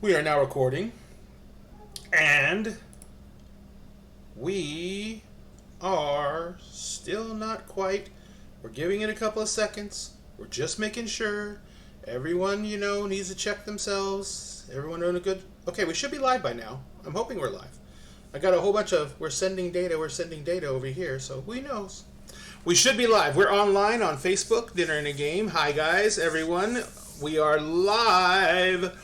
We are now recording, and we are still not quite. We're giving it a couple of seconds. We're just making sure everyone, needs to check themselves. Everyone doing a good. Okay, we should be live by now. I'm hoping we're live. I got a whole bunch of we're sending data over here, so who knows? We should be live. We're online on Facebook, Dinner and a Game. Hi, guys, everyone. We are live.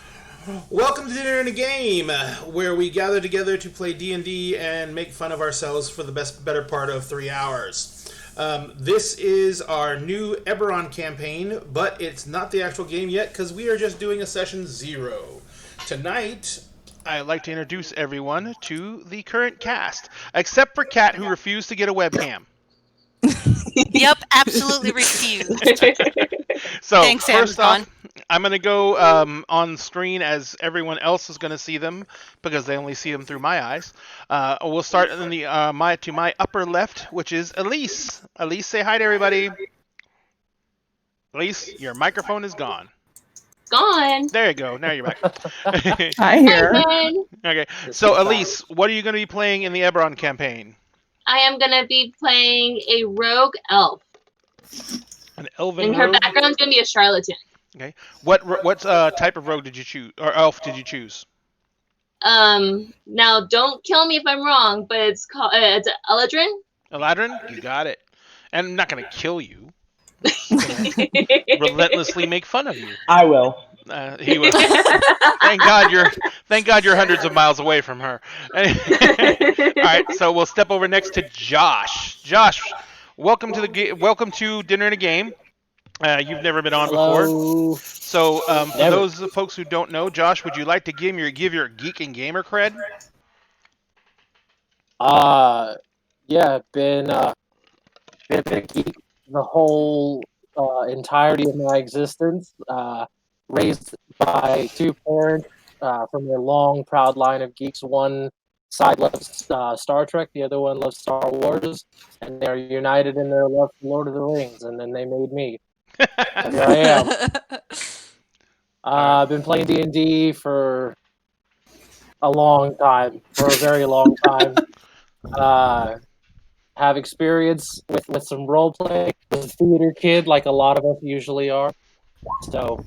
Welcome to Dinner and a Game, where we gather together to play D&D and make fun of ourselves for the better part of 3 hours. This is our new Eberron campaign, but it's not the actual game yet because we are just doing a session 0. Tonight, I'd like to introduce everyone to the current cast, except for Kat, who refused to get a webcam. Yep, absolutely refused. So, thanks, first Amazon. off, I'm going to go on screen as everyone else is going to see them because they only see them through my eyes. We'll start in the to my upper left, which is Elise. Elise, say hi to everybody. Elise, your microphone is gone. Gone. There you go. Now you're back. Hi here. Okay. So, Elise, what are you going to be playing in the Eberron campaign? I am going to be playing a rogue elf. An elven and her rogue? background's going to be a charlatan. Okay. What type of rogue did you choose, or elf did you choose? Now don't kill me if I'm wrong, but it's called it's Eladrin. Eladrin? You got it. And I'm not going to kill you. Relentlessly make fun of you. I will. He will. Thank God you're hundreds of miles away from her. All right, so we'll step over next to Josh. Josh, welcome to Dinner and a Game. You've never been on before. So for those folks who don't know, Josh, would you like to give your geek and gamer cred? Yeah, been a geek the whole entirety of my existence. Raised by two parents from their long, proud line of geeks. One side loves Star Trek, the other one loves Star Wars, and they're united in their love for Lord of the Rings, and then they made me. And here I am. I've been playing D&D for a long time, for a very long time. Have experience with some role play, as a theater kid, like a lot of us usually are. So,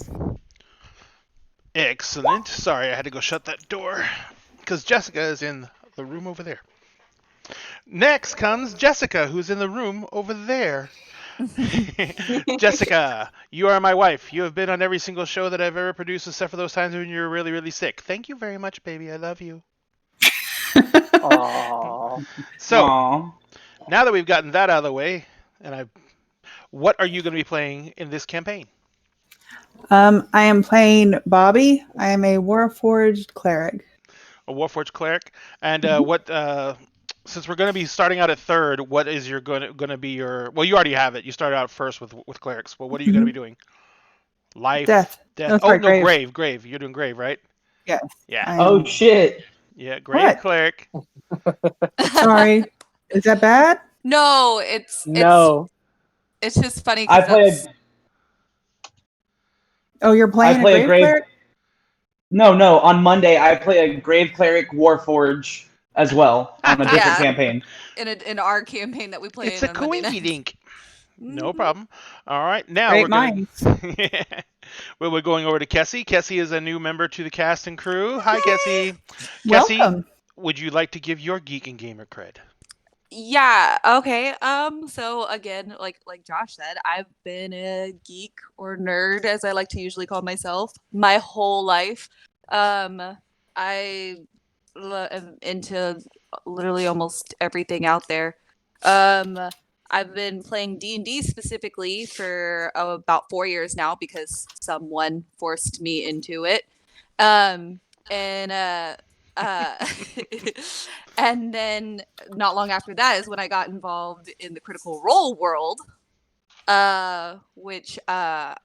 excellent. Sorry, I had to go shut that door because Jessica is in the room over there. Next comes Jessica, who's in the room over there. Jessica, you are my wife. You have been on every single show that I've ever produced, except for those times when you were really, really sick. Thank you very much, baby. I love you. aww. So, Aww. now that we've gotten that out of the way, what are you going to be playing in this campaign? I am playing Bobby. I am a Warforged cleric. A Warforged cleric, and since we're going to be starting out at third, what is going to be your? Well, you already have it. You started out first with clerics. But what are you going to be doing? Life, Death. death. Oh, sorry, grave. You're doing grave, right? Yes. Yeah. Oh shit. Yeah, grave What? cleric. Sorry. Is that bad? No, it's just funny. I play. Oh, you're playing a grave cleric? No. On Monday, I play a grave cleric Warforge as well on a different campaign. In our campaign that we play. It's a coinky dink. No problem. All right, now Great minds. We're going over to Kessie. Kessie is a new member to the cast and crew. Hi, Kessie. Welcome. Kessie, would you like to give your geek and gamer cred? Yeah. Okay. So again, like Josh said, I've been a geek or nerd, as I like to usually call myself, my whole life. I am into literally almost everything out there. I've been playing D&D specifically for about 4 years now because someone forced me into it. And then not long after that is when I got involved in the Critical Role world, which I'm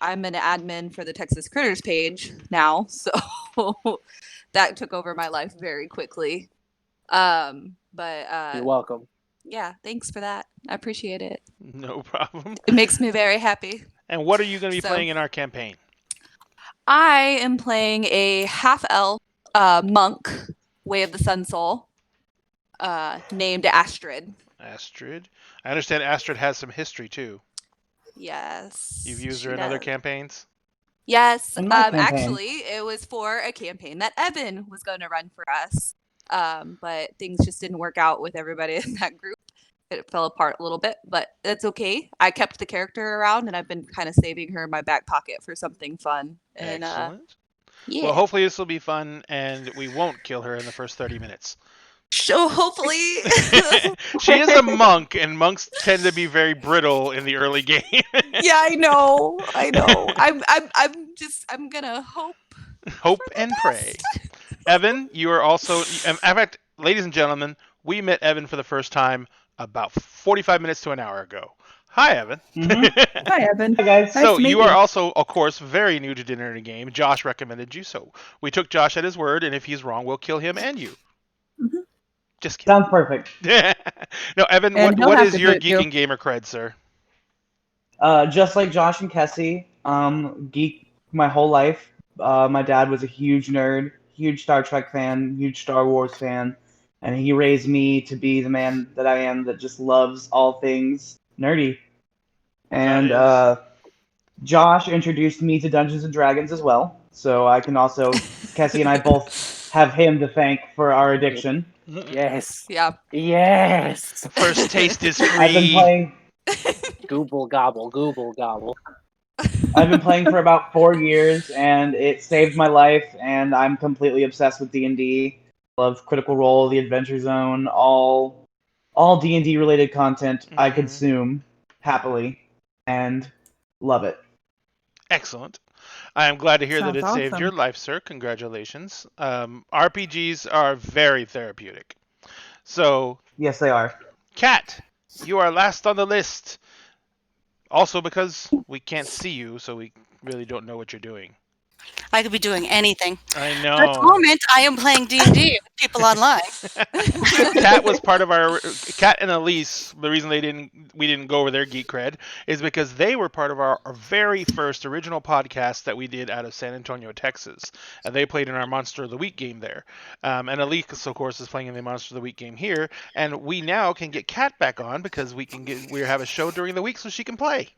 an admin for the Texas Critters page now, so that took over my life very quickly. But You're welcome. Yeah, thanks for that. I appreciate it. No problem. It makes me very happy. And what are you going to be playing in our campaign? I am playing a half-elf monk, Way of the Sun Soul, named Astrid. Astrid. I understand Astrid has some history too. Yes. You've used her she in other does. campaigns? Yes. In my campaign. Actually, it was for a campaign that Evan was going to run for us. But things just didn't work out with everybody in that group. It fell apart a little bit, but that's okay. I kept the character around, and I've been kind of saving her in my back pocket for something fun. And Excellent. yeah. Well, hopefully this will be fun, and we won't kill her in the first 30 minutes. So hopefully. She is a monk, and monks tend to be very brittle in the early game. Yeah, I know. I'm gonna hope. Hope and pray. Evan, you are also. In fact, ladies and gentlemen, we met Evan for the first time about 45 minutes to an hour ago. Hi, Evan. Hi, Evan. Hi, guys. Nice So to meet you are also, of course, very new to Dinner and a Game. Josh recommended you, so we took Josh at his word, and if he's wrong, we'll kill him and you. Mhm. Just kidding. Sounds perfect. No, Evan, And he'll what have is to your do it, Geek too. and Gamer cred, sir? Just like Josh and Kessie, geek my whole life. My dad was a huge nerd, huge Star Trek fan, huge Star Wars fan, and he raised me to be the man that I am that just loves all things nerdy. And Nice. Josh introduced me to Dungeons and Dragons as well, so I can also, Kessie and I both have him to thank for our addiction. Yes. Yeah. Yes. First taste is I've been free. playing. Google gobble, Google gobble. I've been playing for about 4 years, and it saved my life. And I'm completely obsessed with D&D. Love Critical Role, The Adventure Zone, all D&D related content I Mhm. consume happily, and love it. Excellent. I am glad to hear that Sounds it saved awesome. your life, sir. Congratulations. RPGs are very therapeutic. So, Yes, they are. Kat, you are last on the list. Also because we can't see you, so we really don't know what you're doing. I could be doing anything. I At the know. moment, I am playing D&D with people online. Kat was part of our Kat and Elise. The reason we didn't go over their geek cred is because they were part of our very first original podcast that we did out of San Antonio, Texas, and they played in our Monster of the Week game there. And Elise, of course, is playing in the Monster of the Week game here. And we now can get Kat back on because we have a show during the week so she can play.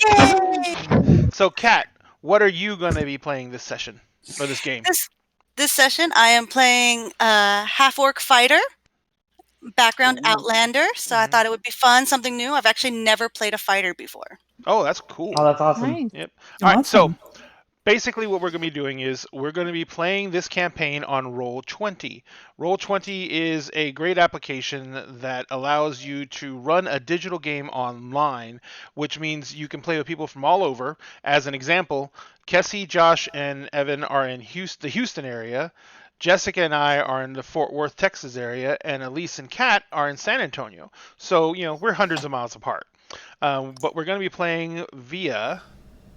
Yay! So, Kat, what are you going to be playing this session or this game? This session, I am playing half-orc fighter, background Ooh. Outlander, so I thought it would be fun, something new. I've actually never played a fighter before. Oh, that's cool. Oh, that's awesome. Nice. Yep. All right, so Awesome. basically what we're going to be doing is we're going to be playing this campaign on Roll20. Roll20 is a great application that allows you to run a digital game online, which means you can play with people from all over. As an example, Kessie, Josh, and Evan are in the Houston area. Jessica and I are in the Fort Worth, Texas area, and Elise and Kat are in San Antonio. So, we're hundreds of miles apart. But we're going to be playing via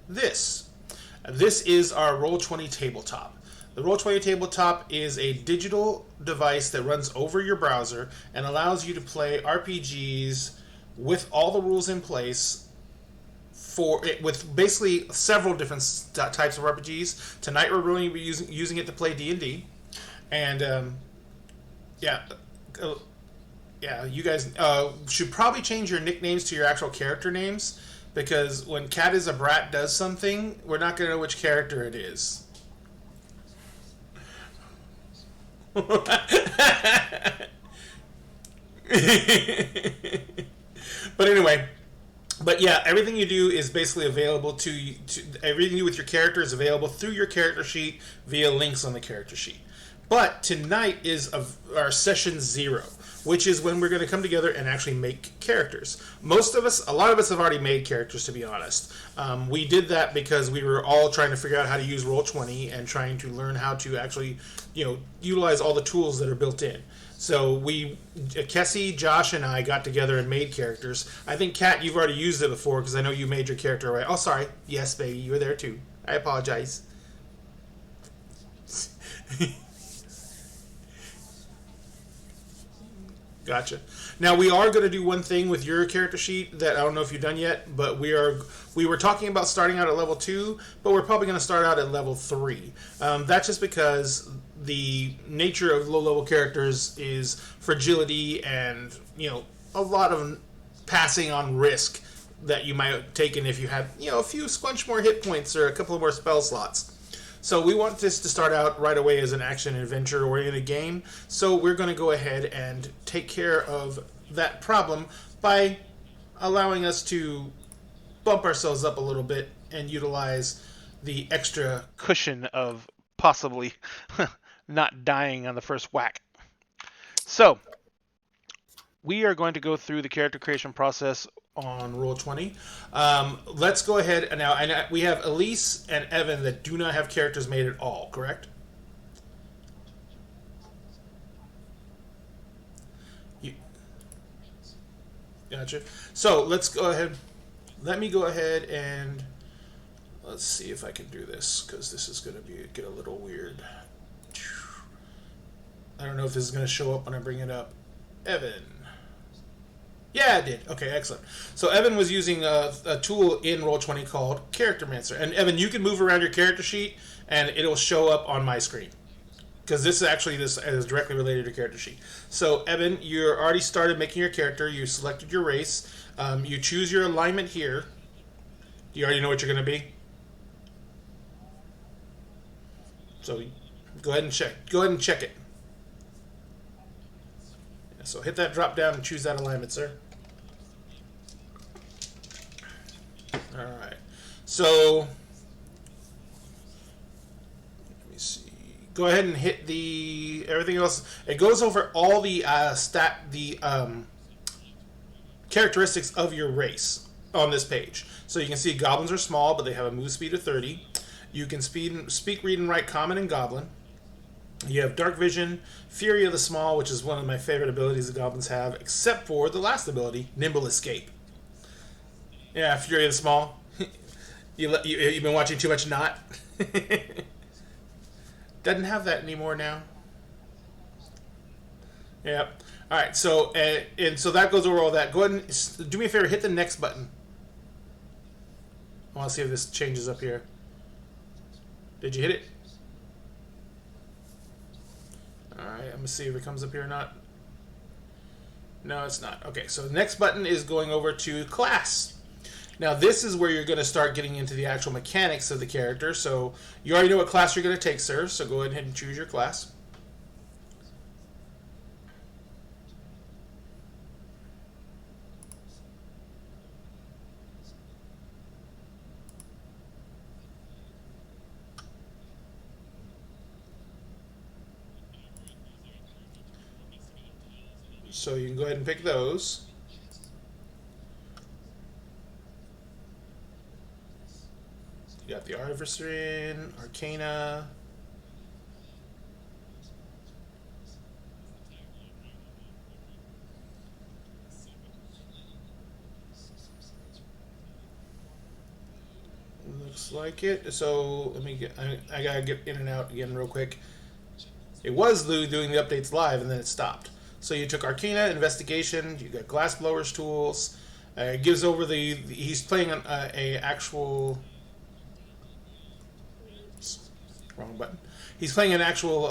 This. This is our Roll20 tabletop. The Roll20 tabletop is a digital device that runs over your browser and allows you to play RPGs with all the rules in place with basically several different types of RPGs. Tonight we're going to be using it to play D&D. And yeah, you guys should probably change your nicknames to your actual character names, because when Cat is a Brat does something, we're not going to know which character it is. But anyway, yeah, everything you do is basically available to everything you do with your character is available through your character sheet via links on the character sheet. But tonight is our session 0, which is when we're going to come together and actually make characters. A lot of us have already made characters, to be honest. We did that because we were all trying to figure out how to use Roll20 and trying to learn how to actually, utilize all the tools that are built in. So Kessie, Josh, and I got together and made characters. I think, Kat, you've already used it before because I know you made your character right. Oh, sorry. Yes, baby, you were there too. I apologize. Gotcha. Now we are going to do one thing with your character sheet that I don't know if you've done yet, but we're We were talking about starting out at level 2, but we're probably going to start out at level 3. That's just because the nature of low-level characters is fragility and, a lot of passing on risk that you might have taken if you had, a few squunch more hit points or a couple of more spell slots. So we want this to start out right away as an action adventure-oriented game, so we're going to go ahead and take care of that problem by allowing us to bump ourselves up a little bit and utilize the extra cushion of possibly not dying on the first whack. So, we are going to go through the character creation process on Roll20. Let's go ahead and now. And we have Elise and Evan that do not have characters made at all, correct? Gotcha. So let's go ahead. Let me go ahead and let's see if I can do this, because this is going to get a little weird. I don't know if this is going to show up when I bring it up. Evan. Yeah, it did. Okay, excellent. So Evan was using a tool in Roll20 called Charactermancer. And Evan, you can move around your character sheet, and it'll show up on my screen. Because this is directly related to character sheet. So Evan, you're already started making your character. You selected your race. You choose your alignment here. Do you already know what you're going to be? So go ahead and check. Go ahead and check it. So hit that drop down and choose that alignment, sir. All right. So let me see. Go ahead and hit everything else. It goes over all the characteristics of your race on this page. So you can see goblins are small, but they have a move speed of 30. You can speak, read, and write common and goblin. You have Dark Vision, Fury of the Small, which is one of my favorite abilities the goblins have, except for the last ability, Nimble Escape. Yeah, Fury of the Small. You've been watching too much Not. Doesn't have that anymore now. Yep. All right. So and so that goes over all that. Go ahead and do me a favor. Hit the next button. I want to see if this changes up here. Did you hit it? Alright, I'm going to see if it comes up here or not. No, it's not. Okay, so the next button is going over to class. Now this is where you're going to start getting into the actual mechanics of the character. So you already know what class you're going to take, sir. So go ahead and choose your class. So you can go ahead and pick those. You got the Artificer, Arcana. Looks like it. So let me get. I gotta get in and out again real quick. It was doing the updates live, and then it stopped. So you took Arcana, Investigation, you got Glassblower's tools. It gives over he's playing a actual... Wrong button. He's playing an actual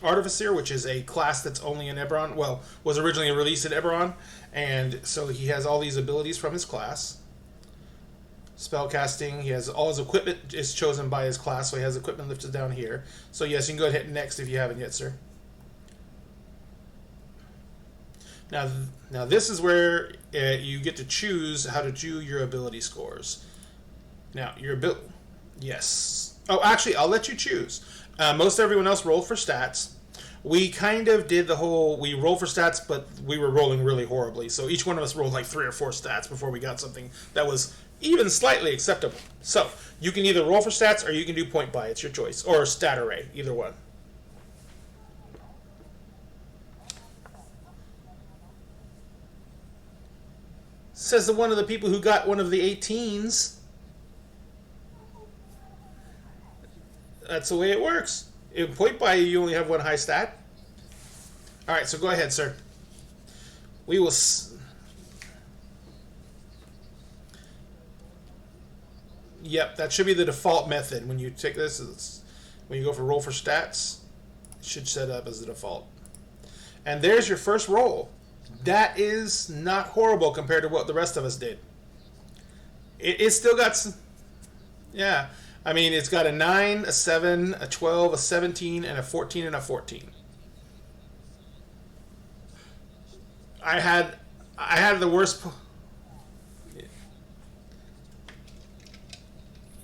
Artificer, which is a class that's only in Eberron. Well, was originally released at Eberron. And so he has all these abilities from his class. Spellcasting, he has all his equipment is chosen by his class, so he has equipment listed down here. So yes, you can go ahead and hit next if you haven't yet, sir. Now this is where you get to choose how to do your ability scores. Now, your ability... Yes. Oh, actually, I'll let you choose. Most everyone else rolled for stats. We kind of did the whole... We rolled for stats, but we were rolling really horribly. So each one of us rolled like 3 or 4 stats before we got something that was even slightly acceptable. So, you can either roll for stats or you can do point buy. It's your choice. Or stat array. Either one. Says one of the people who got one of the 18s. That's the way it works. In point buy, you only have one high stat. Alright, so go ahead, sir. We will... Yep, that should be the default method. When you take this, when you go for roll for stats, it should set up as the default. And there's your first roll. That is not horrible compared to what the rest of us did. It still got some... Yeah. I mean, it's got a 9, a 7, a 12, a 17, and a 14, and a 14. I had the worst...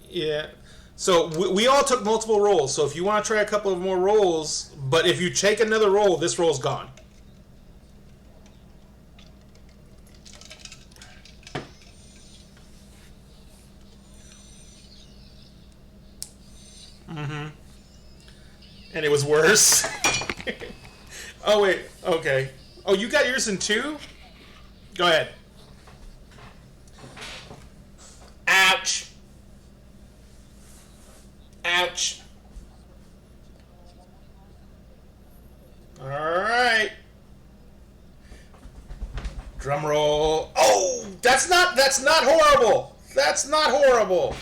Yeah. So we all took multiple rolls. So if you want to try a couple of more rolls, but if you take another roll, this roll's gone. Mm-hmm. And it was worse. Oh, wait. Okay. Oh, you got yours in 2? Go ahead. Ouch. Ouch. Alright. Drum roll. Oh! That's not horrible! That's not horrible!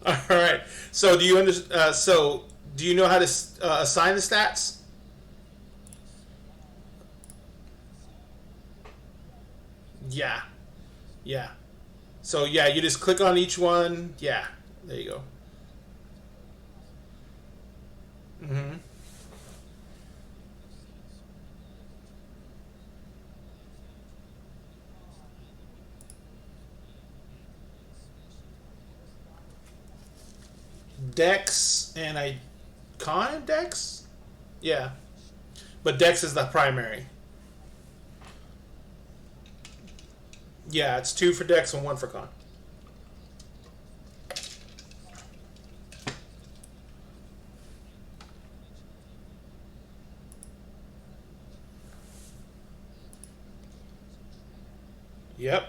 Alright. So do you do you know how to assign the stats? Yeah. Yeah. So yeah, you just click on each one. Yeah. There you go. Mm-hmm. Dex and Con Dex? Yeah. But Dex is the primary. Yeah, it's 2 for Dex and 1 for Con. Yep.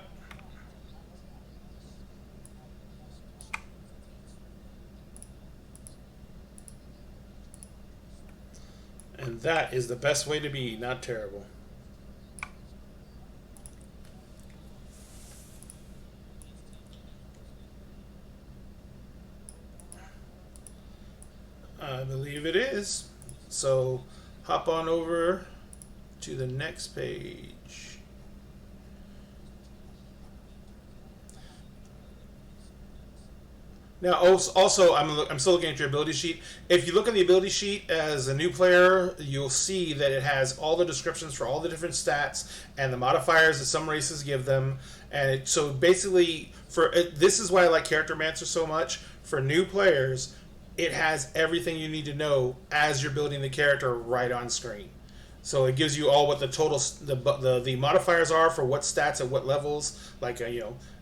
And that is the best way to be, not terrible. I believe it is. So hop on over to the next page. Now, also, I'm still looking at your ability sheet. If you look at the ability sheet as a new player, you'll see that it has all the descriptions for all the different stats and the modifiers that some races give them. And so basically, this is why I like Charactermancer so much. For new players, it has everything you need to know as you're building the character right on screen. So it gives you all what the total the modifiers are for what stats at what levels,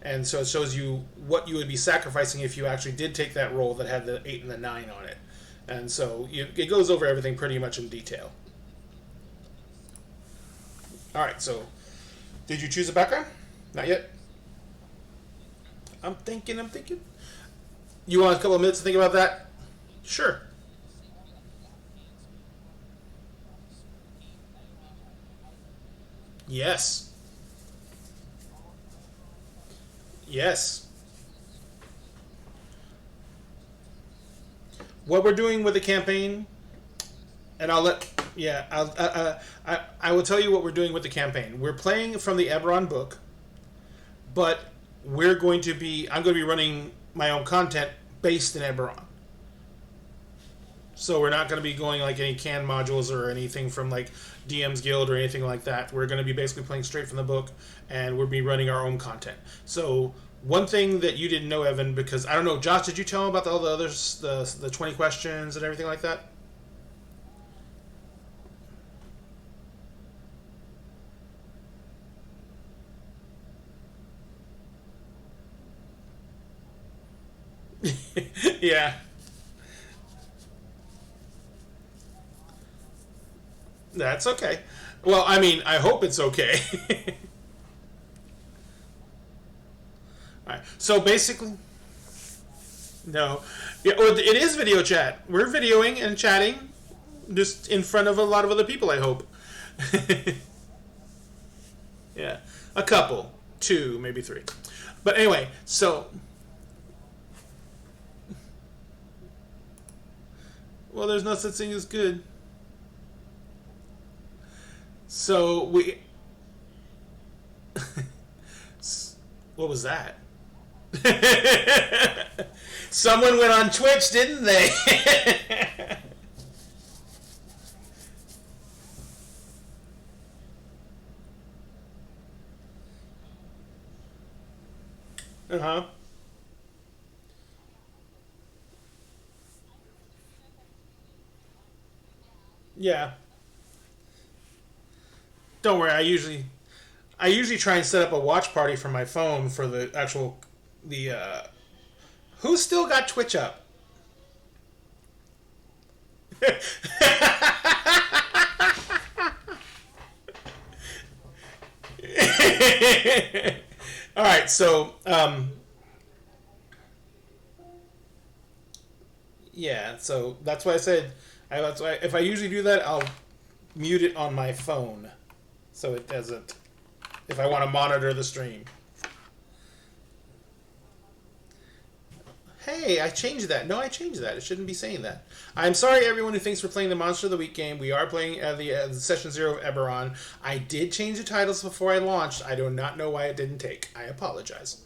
and so it shows you what you would be sacrificing if you actually did take that roll that had the 8 and the 9 on it. And so it goes over everything pretty much in detail. All right, so did you choose a background? Not yet. I'm thinking. You want a couple of minutes to think about that? Sure. Yes. Yes. What we're doing with the campaign, and I will tell you what we're doing with the campaign. We're playing from the Eberron book, but I'm going to be running my own content based in Eberron. So we're not going to be going like any canned modules or anything from like DM's Guild or anything like that. We're going to be basically playing straight from the book, and we'll be running our own content. So one thing that you didn't know, Evan, because I don't know, Josh, did you tell him about all the others, the 20 questions and everything like that? Yeah. That's okay. Well, I mean, I hope it's okay. All right. So basically, no. Yeah, well, it is video chat. We're videoing and chatting just in front of a lot of other people, I hope. Yeah. A couple. 2, maybe 3. But anyway, so... Well, there's no such thing as good. So, we... What was that? Someone went on Twitch, didn't they? Uh-huh. Yeah. Don't worry, I usually try and set up a watch party from my phone for the actual who's still got Twitch up? All right, so yeah, so that's why I said that's why if I usually do that, I'll mute it on my phone so it doesn't if I want to monitor the stream. Hey, I changed that. No, I changed that. It shouldn't be saying that. I'm sorry, everyone who thinks we're playing the Monster of the Week game. We are playing the Session 0 of Eberron. I did change the titles before I launched. I do not know why it didn't take. I apologize.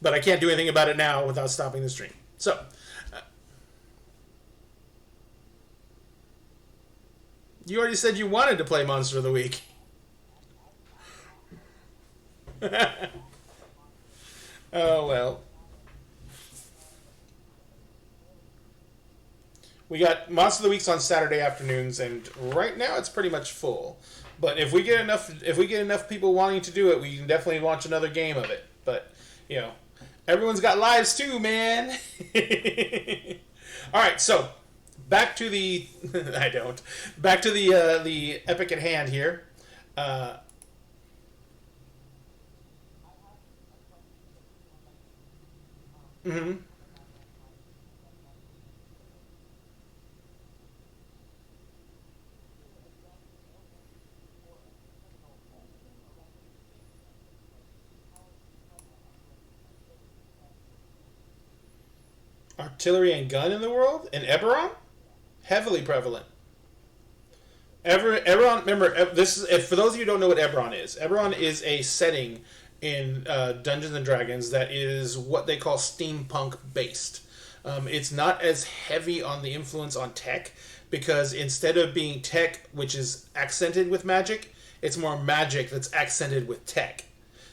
But I can't do anything about it now without stopping the stream. So, you already said you wanted to play Monster of the Week. Oh, well. We got Monster of the Weeks on Saturday afternoons, and right now it's pretty much full. But if we get enough people wanting to do it, we can definitely launch another game of it. But everyone's got lives too, man. All right, so back to the back to the epic at hand here. Mm-hmm. Artillery and gun in the world? In Eberron? Heavily prevalent. Eberron, remember, this is, for those of you who don't know what Eberron is a setting in Dungeons and Dragons that is what they call steampunk based. It's not as heavy on the influence on tech because instead of being tech, which is accented with magic, it's more magic that's accented with tech.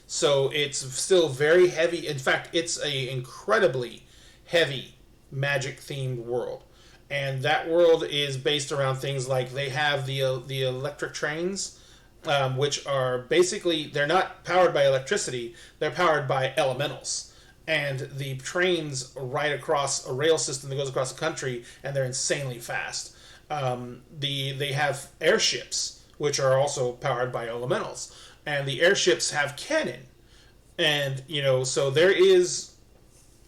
So it's still very heavy. In fact, it's a incredibly heavy magic themed world, and that world is based around things like they have the electric trains, which are basically they're not powered by electricity, they're powered by elementals, and the trains ride across a rail system that goes across the country, and they're insanely fast. They have airships which are also powered by elementals, and the airships have cannon, and so there is.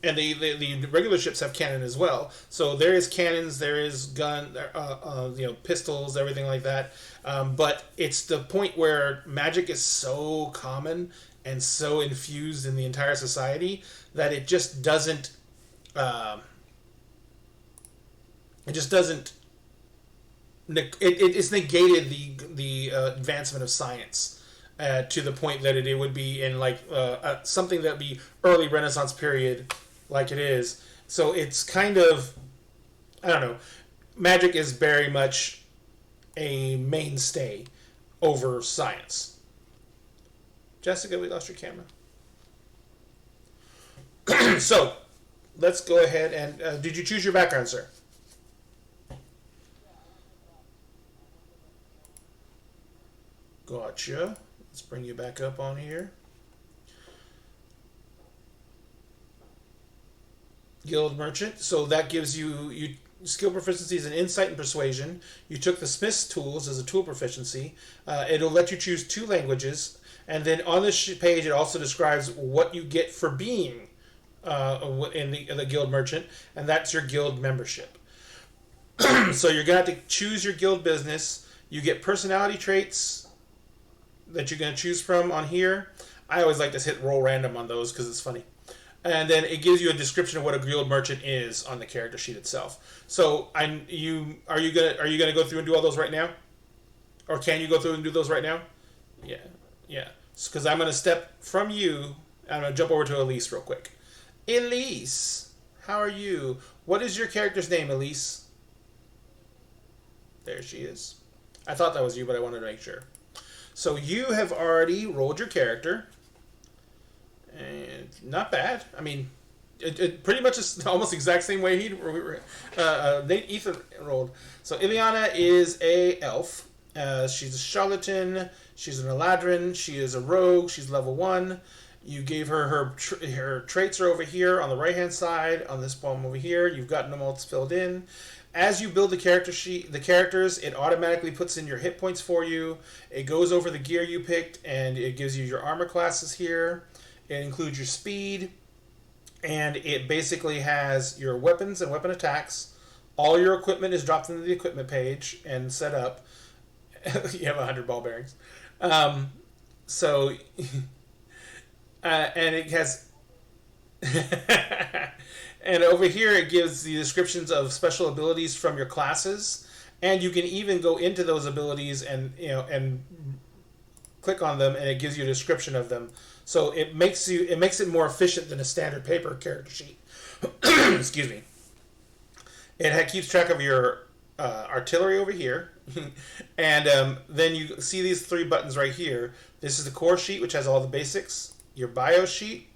And the regular ships have cannon as well. So there is cannons, there is gun, pistols, everything like that. But it's the point where magic is so common and so infused in the entire society that it just doesn't. It's negated the advancement of science. To the point that it would be in something that would be early Renaissance period, like it is. So it's kind of, I don't know, magic is very much a mainstay over science. Jessica, we lost your camera. So let's go ahead and did you choose your background, sir? Gotcha. Let's bring you back up on here. Guild Merchant. So that gives you skill proficiencies in Insight and Persuasion. You took the Smith's Tools as a tool proficiency. It'll let you choose 2 languages. And then on this page, it also describes what you get for being in the Guild Merchant. And that's your guild membership. So you're going to have to choose your guild business. You get personality traits that you're going to choose from on here. I always like to hit roll random on those because it's funny. And then it gives you a description of what a guild merchant is on the character sheet itself. So are you gonna go through and do all those right now, or can you go through and do those right now? Yeah. Because I'm gonna step from you. I'm gonna jump over to Elise real quick. Elise, how are you? What is your character's name, Elise? There she is. I thought that was you, but I wanted to make sure. So you have already rolled your character. And not bad. I mean, it pretty much is almost the exact same way Ethan rolled. So Ileana is a elf. She's a charlatan. She's an eladrin. She is a rogue. She's level 1. You gave her her traits are over here on the right hand side on this poem over here. You've gotten them all filled in. As you build the character sheet, the characters, it automatically puts in your hit points for you. It goes over the gear you picked, and it gives you your armor classes here. It includes your speed, and it basically has your weapons and weapon attacks. All your equipment is dropped into the equipment page and set up. You have 100 ball bearings. And it has... And over here it gives the descriptions of special abilities from your classes, and you can even go into those abilities and click on them, and it gives you a description of them. So it makes it more efficient than a standard paper character sheet. Excuse me. It keeps track of your artillery over here, and then you see these 3 buttons right here. This is the core sheet, which has all the basics. Your bio sheet,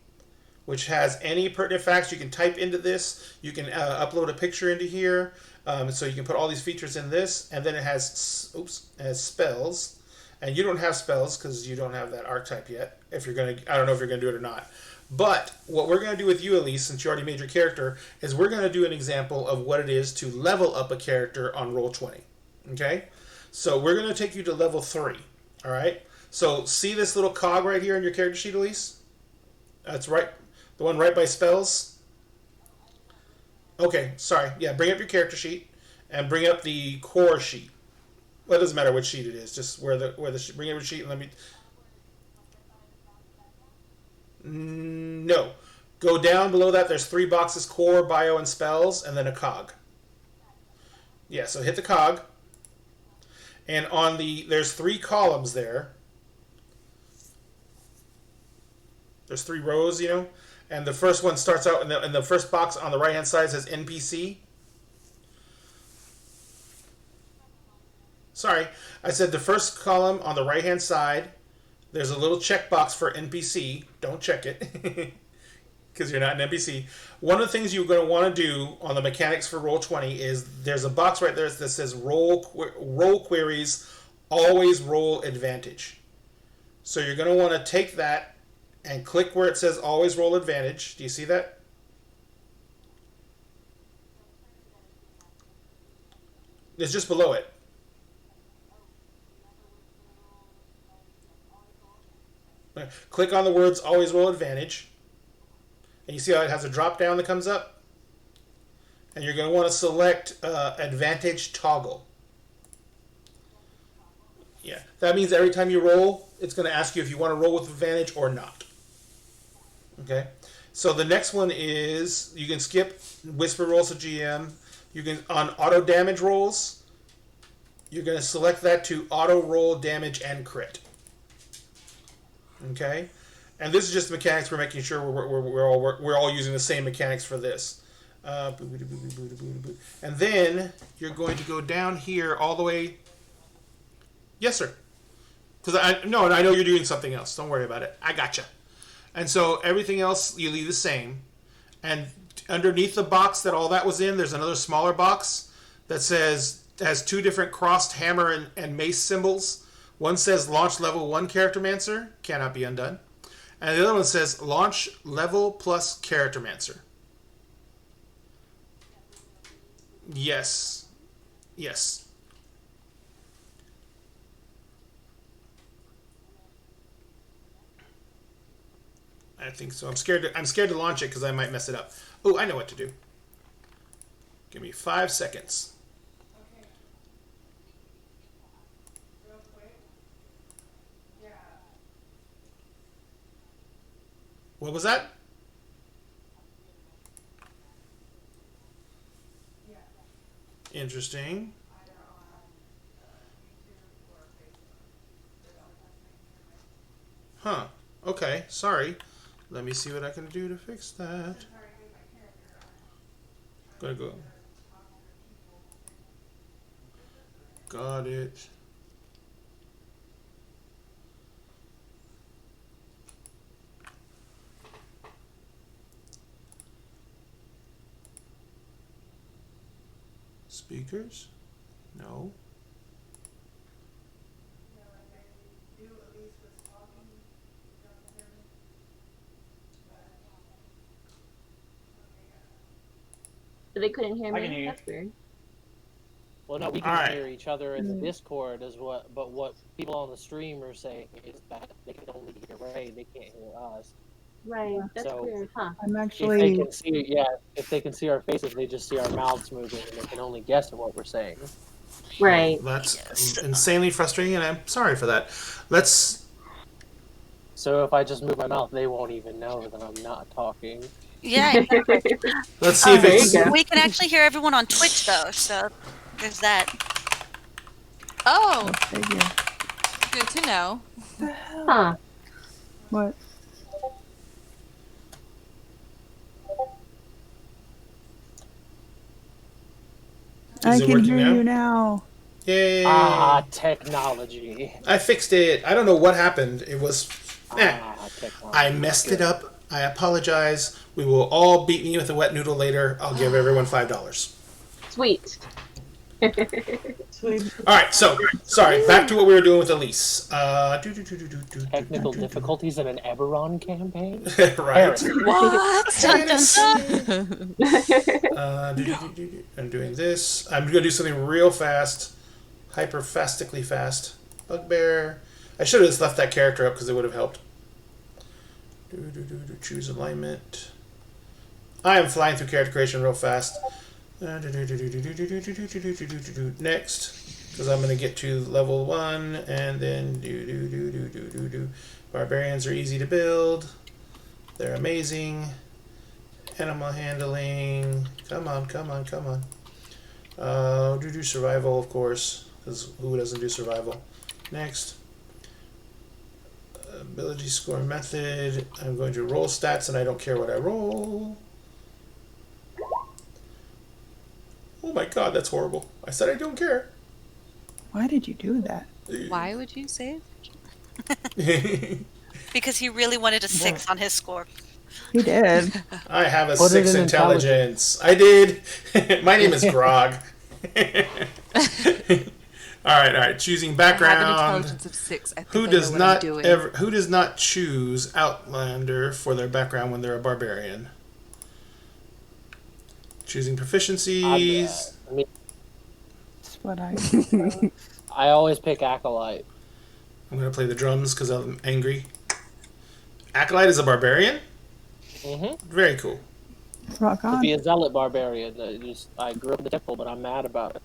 which has any pertinent facts you can type into this. You can upload a picture into here, so you can put all these features in this. And then it has spells, and you don't have spells because you don't have that archetype yet. I don't know if you're gonna do it or not. But what we're gonna do with you, Elise, since you already made your character, is we're gonna do an example of what it is to level up a character on Roll20. Okay, so we're gonna take you to level 3. All right. So see this little cog right here in your character sheet, Elise? That's right. The one right by spells? Okay, sorry. Yeah, bring up your character sheet and bring up the core sheet. Well, it doesn't matter which sheet it is. Just bring up your sheet and let me... No. Go down below that. There's 3 boxes: core, bio, and spells, and then a cog. Yeah, so hit the cog. And on there's 3 columns there. There's 3 rows, and the first one starts out in the first box on the right hand side says NPC. Sorry, I said the first column on the right hand side, there's a little checkbox for NPC. Don't check it because you're not an NPC. One of the things you're going to want to do on the mechanics for Roll20 is there's a box right there that says roll queries, always roll advantage. So you're going to want to take that and click where it says always roll advantage. Do you see that? It's just below it. Click on the words always roll advantage. And you see how it has a drop down that comes up? And you're going to want to select advantage toggle. Yeah, that means every time you roll, it's going to ask you if you want to roll with advantage or not. Okay, so the next one is you can skip whisper rolls to GM. You can on auto damage rolls. You're going to select that to auto roll damage and crit. Okay, and this is just mechanics. We're making sure we're all using the same mechanics for this. And then you're going to go down here all the way. Yes, sir. Because I know you're doing something else. Don't worry about it. I gotcha. And so everything else you leave the same. And underneath the box that all that was in, there's another smaller box that has 2 different crossed hammer and mace symbols. One says launch level 1 Charactermancer, cannot be undone. And the other one says launch level plus Charactermancer. Yes. Yes. I think so. I'm scared to launch it because I might mess it up. Oh, I know what to do. Give me 5 seconds. Okay. Real quick. Yeah. What was that? Interesting. Huh. Okay, sorry. Let me see what I can do to fix that. Gotta go. Got it. Speakers? No. They couldn't hear me. I can hear you. That's weird. Well, no, we can Alright. hear each other in the Discord but what people on the stream are saying is that they can only hear Ray, they can't hear us. Right. That's So- weird, huh? I'm If they actually. can see, if they can see our faces, they just see our mouths moving, and they can only guess at what we're saying. Right. That's Yes. insanely frustrating, and I'm sorry for that. Let's. So if I just move my mouth, they won't even know that I'm not talking. Yeah, exactly. Let's see if there it's. you go. We can actually hear everyone on Twitch though, so there's that. Oh, Figure. good to know. Huh. What? I Is it can working hear now? you now. Yay! Technology. I fixed it. I don't know what happened. It was. Technology. I messed Good. it up. I apologize. We will all beat me with a wet noodle later. I'll give everyone $5. Sweet. Sweet. All right. So sorry. Back to what we were doing with Elise. Technical difficulties in an Eberron campaign? Right. What? Dun, dun, dun. I'm doing this. I'm going to do something real fast. Hyper-fastically fast. Bugbear. I should have just left that character up because it would have helped. Choose alignment. I am flying through character creation real fast. Next. Because I'm going to get to level 1 and then Barbarians are easy to build. They're amazing. Animal handling. Come on, come on, come on. Do survival, of course. Because who doesn't do survival? Next. Ability score method. I'm going to roll stats and I don't care what I roll. Oh my god, that's horrible. I said I don't care. Why did you do that? Why would you say? Because he really wanted a 6 on his score. He did. I have a Put it 6 in intelligence. I did. My name is Grog. Alright. Choosing I have an background. intelligence of 6. I think Who I does know what I'm not doing. who does not choose Outlander for their background when they're a barbarian? Choosing proficiencies. That's what I. I always pick Acolyte. I'm going to play the drums because I'm angry. Acolyte is a barbarian? Mm-hmm. Very cool. Rock To on. be a zealot barbarian. I grew up in the temple, but I'm mad about it.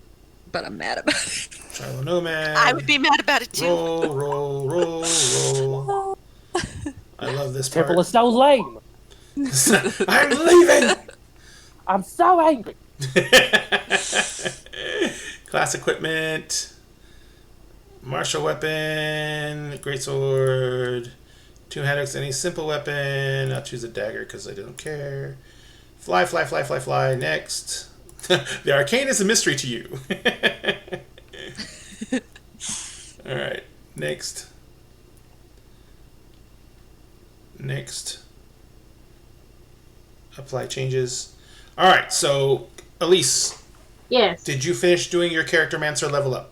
But I'm mad about it. Tribal Nomad. I would be mad about it too. Roll. I love this part. Temple is so lame. I'm leaving! I'm so angry. Class equipment. Martial weapon. Greatsword. Two-handed axe, any simple weapon. I'll choose a dagger because I don't care. Fly. Next. The arcane is a mystery to you. Alright. Next. Apply changes. Alright, so Elise, Yes. did you finish doing your character mancer level up?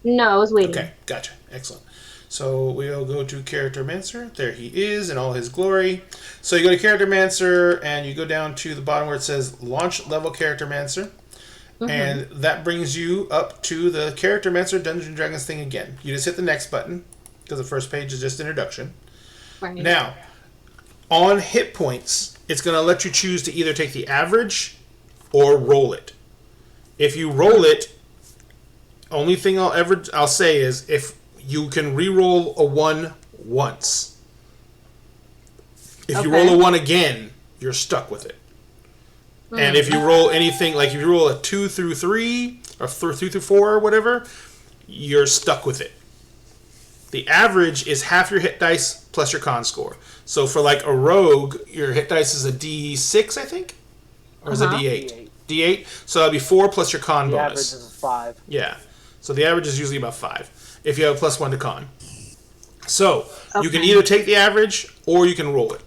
No, I was waiting. Okay, gotcha. Excellent. So we'll go to Character Mancer. There he is in all his glory. So you go to Character Mancer and you go down to the bottom where it says Launch Level Character Mancer. Mhm. And that brings you up to the Character Mancer Dungeons and Dragons thing again. You just hit the next button because the first page is just introduction. Right. Now, on hit points, it's going to let you choose to either take the average or roll it. If you roll it, only thing I'll say is if you can re-roll a 1 once. If you roll a 1 again, you're stuck with it. And if you roll anything, like if you roll a 2 through 3, or 2 through 4, or whatever, you're stuck with it. The average is half your hit dice plus your con score. So for like a rogue, your hit dice is a D6, I think? Or is it D8? D8. So that'd be 4 plus your con The bonus. average is 5. Yeah. So the average is usually about 5 if you have a +1 to con. So you can either take the average or you can roll it.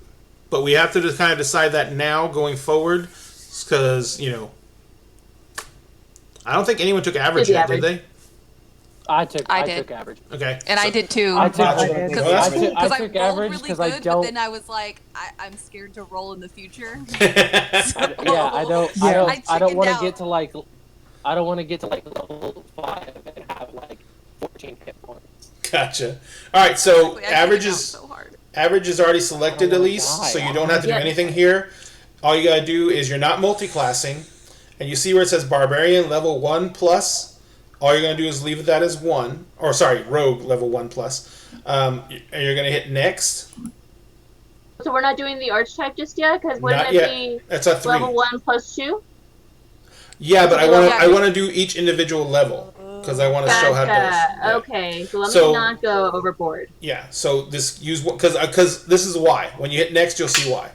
But we have to just kind of decide that now going forward because, you know, I don't think anyone took average yet, did they? I took did. average. Okay. And I did too. I took average I because rolled really good, I don't. but then I was like, I'm scared to roll in the future. I don't want to out. get to like. I don't want to get to like level 5 and have like 14 hit points. Gotcha. All right, so Exactly, average is already selected, Elise, so you don't have to do anything here. All you gotta do is you're not multi-classing, and you see where it says Barbarian level 1 plus. All you're gonna do is leave that as 1, or sorry, Rogue level 1 plus. And you're gonna hit next. So we're not doing the archetype just yet, because Not wouldn't yet. it be That's a 3. level 1 plus 2? Yeah, but I want to do each individual level because I want to show how it goes. Yeah. Okay, so let me not go overboard. Yeah, so this because this is why. When you hit next, you'll see why.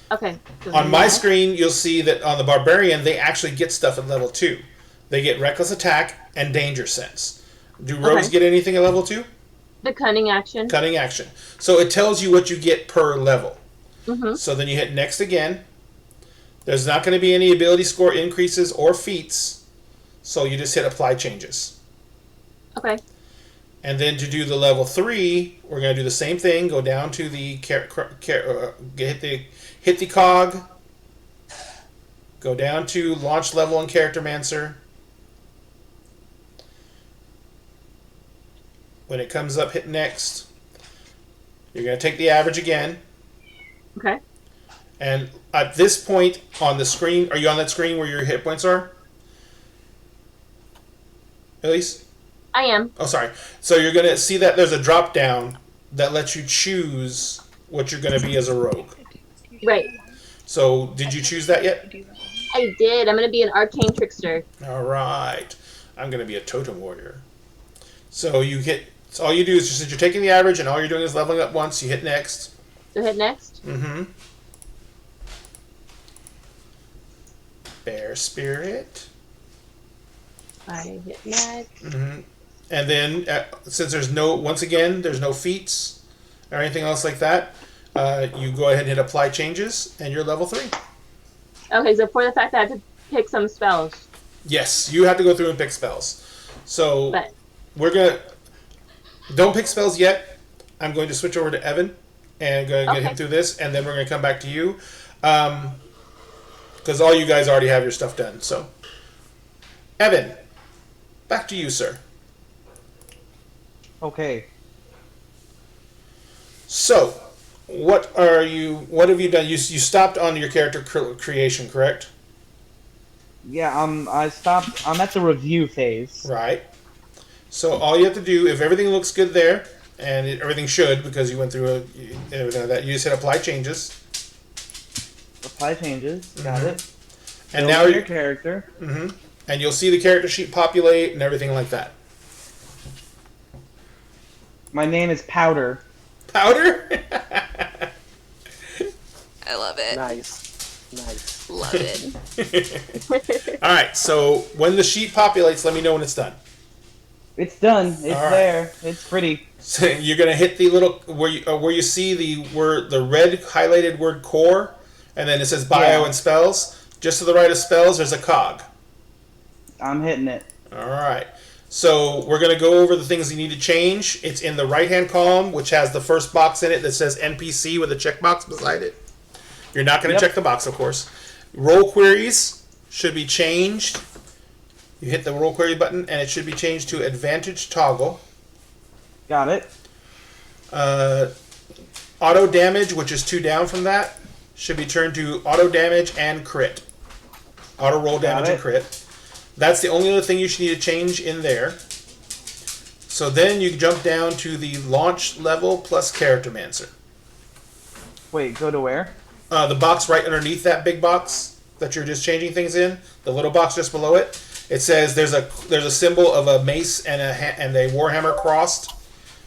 Okay. On my screen, you'll see that on the Barbarian, they actually get stuff at level 2. They get Reckless Attack and Danger Sense. Do rogues get anything at level 2? The Cunning Action. Cunning Action. So it tells you what you get per level. Mm-hmm. So then you hit next again. There's not going to be any ability score increases or feats, so you just hit Apply Changes. Okay. And then to do the level 3, we're going to do the same thing. Go down to the hit the cog. Go down to Launch Level and Charactermancer. When it comes up, hit Next. You're going to take the average again. Okay. And at this point on the screen, are you on that screen where your hit points are? Elise? I am. Oh, sorry. So you're going to see that there's a drop down that lets you choose what you're going to be as a rogue. Right. So did you choose that yet? I did. I'm going to be an arcane trickster. All right. I'm going to be a totem warrior. So you hit. So all you do is just, you're taking the average and all you're doing is leveling up once. You hit next. So hit next? Mm-hmm. Bear Spirit. I hit next. Mm-hmm. And then, since there's there's no feats or anything else like that, you go ahead and hit Apply Changes, and you're level 3. Okay, so for the fact that I have to pick some spells. Yes, you have to go through and pick spells. So, don't pick spells yet. I'm going to switch over to Evan and go get him through this, and then we're going to come back to you. Because all you guys already have your stuff done. So, Evan, back to you, sir. Okay. So, what have you done? You stopped on your character creation, correct? Yeah, I stopped. I'm at the review phase. Right. So all you have to do, if everything looks good there, and everything should because you went through everything like that, you just hit Apply Changes. Apply Changes. Got it. And now your character. Mm-hmm. And you'll see the character sheet populate and everything like that. My name is Powder. Powder? I love it. Nice. Love it. All right. So when the sheet populates, let me know when it's done. It's done. It's there. It's pretty. So you're gonna hit the little where you see the red highlighted word core, and then it says bio and spells. Just to the right of spells, there's a cog. I'm hitting it. All right. So we're gonna go over the things you need to change. It's in the right-hand column, which has the first box in it that says NPC with a checkbox beside it. You're not gonna check the box, of course. Role queries should be changed. You hit the role query button, and it should be changed to advantage toggle. Got it. Auto damage, which is 2 down from that, should be turned to auto damage and crit. Auto roll damage and crit. That's the only other thing you should need to change in there. So then you jump down to the launch level plus Charactermancer. Wait, go to where? The box right underneath that big box that you're just changing things in, the little box just below it. It says there's a symbol of a mace and a warhammer crossed,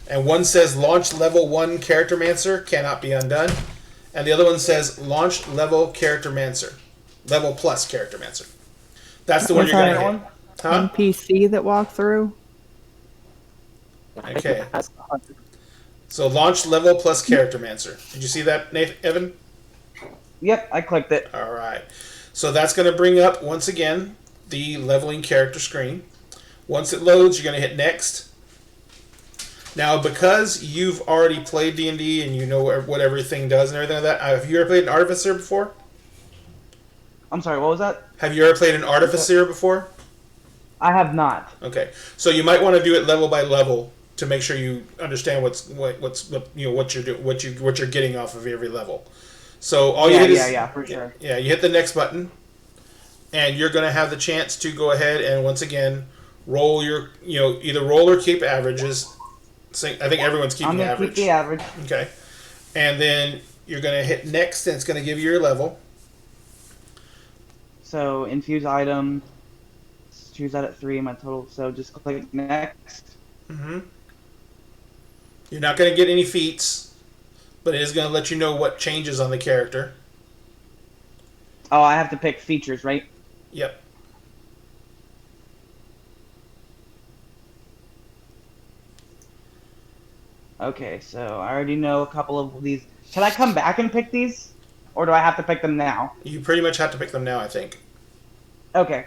and one says launch level 1 charactermancer cannot be undone, and the other one says launch level charactermancer, level plus charactermancer. That's the one Was you're that gonna hit. Huh? NPC that walked through. Okay. So launch level plus charactermancer. Did you see that, Nathan, Evan? Yep, I clicked it. All right. So that's going to bring up, once again, the leveling character screen. Once it loads, you're going to hit next. Now, because you've already played D&D and you know what everything does and everything like that, have you ever played an artificer before? I'm sorry, what was that? Have you ever played an artificer before? I have not. Okay. So you might want to do it level by level to make sure you understand what you're getting off of every level. So all you hit is for sure. Yeah, you hit the next button, and you're going to have the chance to go ahead and once again roll your either roll or keep averages. So I think everyone's keeping I'm gonna average. keep the average. Okay, and then you're going to hit next, and it's going to give you your level. So infuse item. Choose that at 3 in my total. So just click next. Mm-hmm. You're not going to get any feats, but it is going to let you know what changes on the character. Oh, I have to pick features, right? Yep. Okay, so I already know a couple of these. Can I come back and pick these? Or do I have to pick them now? You pretty much have to pick them now, I think. Okay.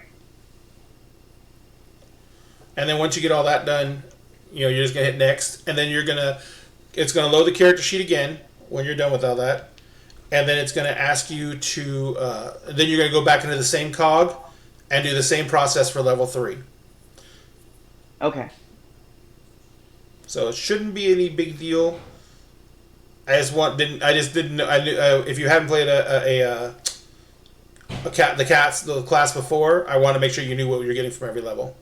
And then once you get all that done, you're just going to hit next. And then it's going to load the character sheet again when you're done with all that. And then it's going to ask you to, then you're going to go back into the same cog and do the same process for level 3. Okay. So it shouldn't be any big deal. If you haven't played the class before, I want to make sure you knew what you're getting from every level.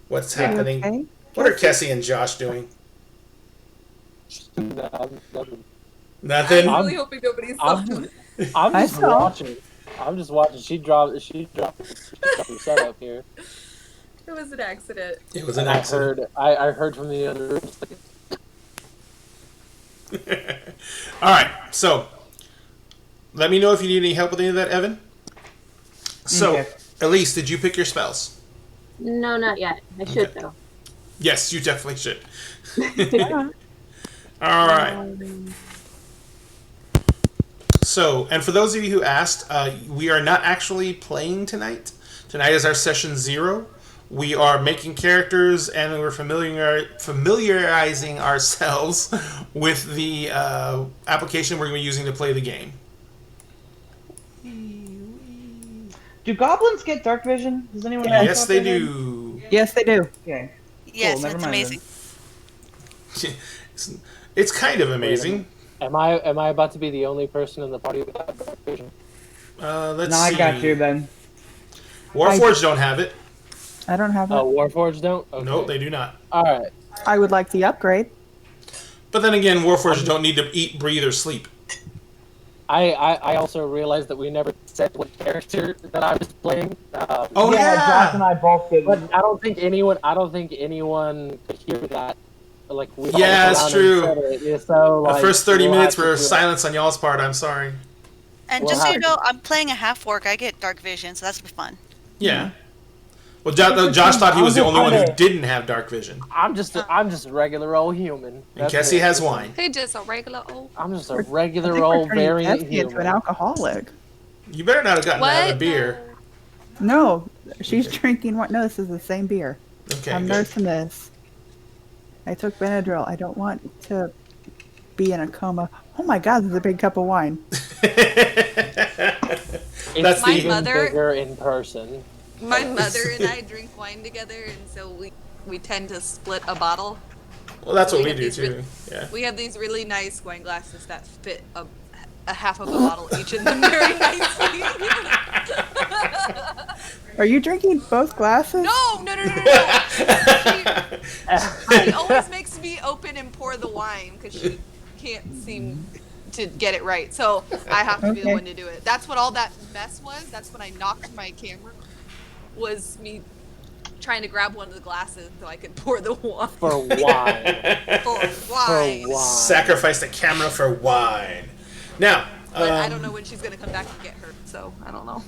What's happening? Okay. What are Kessie and Josh doing? Nothing. I'm really hoping nobody saw him. I'm I just saw. watching. I'm just watching. She dropped her setup here. It was an accident. It was an And accident. I heard from the other room. All right, so let me know if you need any help with any of that, Evan. So, Okay. Elise, did you pick your spells? No, not yet. I should Okay. though. Yes, you definitely should. Yeah. All right. So, and for those of you who asked, we are not actually playing tonight. Tonight is our session 0. We are making characters and we're familiarizing ourselves with the application we're going to be using to play the game. Do goblins get dark vision? Does anyone know? Yes, they do. Yes, they do. Okay. Yes, never it's mind amazing. It's kind of amazing. Am I about to be the only person in the party without dark vision? Let's No, see. I got you then. Warforged don't have it. I don't have it. Warforged don't? Okay. No, they do not. Alright. I would like the upgrade. But then again, Warforged don't need to eat, breathe, or sleep. I also realized that we never said what character that I was playing. Oh Josh and I both did. But I don't think anyone could hear that. Like we all Yeah, it's went around true. and said it. So, The like, first 30 we'll minutes have to were do it. silence on y'all's part. I'm sorry. And Well, just so you how- know, I'm playing a half orc. I get dark vision, so that's fun. Yeah. Well, Josh thought he was the only one who didn't have dark vision. I'm just a regular old human. And That's Kessie it. has wine. Hey, just a regular old. I'm just a I regular think we're old turning variant Kessie into an human. alcoholic. You better not have gotten out of What? the beer. No, she's drinking what? No, this is the same beer. Okay. I'm good. nursing this. I took Benadryl. I don't want to be in a coma. Oh my God, this is a big cup of wine. That's My Even mother- bigger in person. My mother and I drink wine together, and so we tend to split a bottle. Well, that's what We we have do these too. Yeah. We have these really nice wine glasses that fit a half of a bottle each in them very nicely. Are you drinking both glasses? No. She always makes me open and pour the wine because she can't seem to get it right. So I have to be the Okay. one to do it. That's what all that mess was. That's when I knocked my camera. Was me trying to grab one of the glasses so I could pour the wine. For wine. For For wine. wine. Sacrifice the camera for wine. Now, But I don't know when she's gonna come back and get her, so I don't know.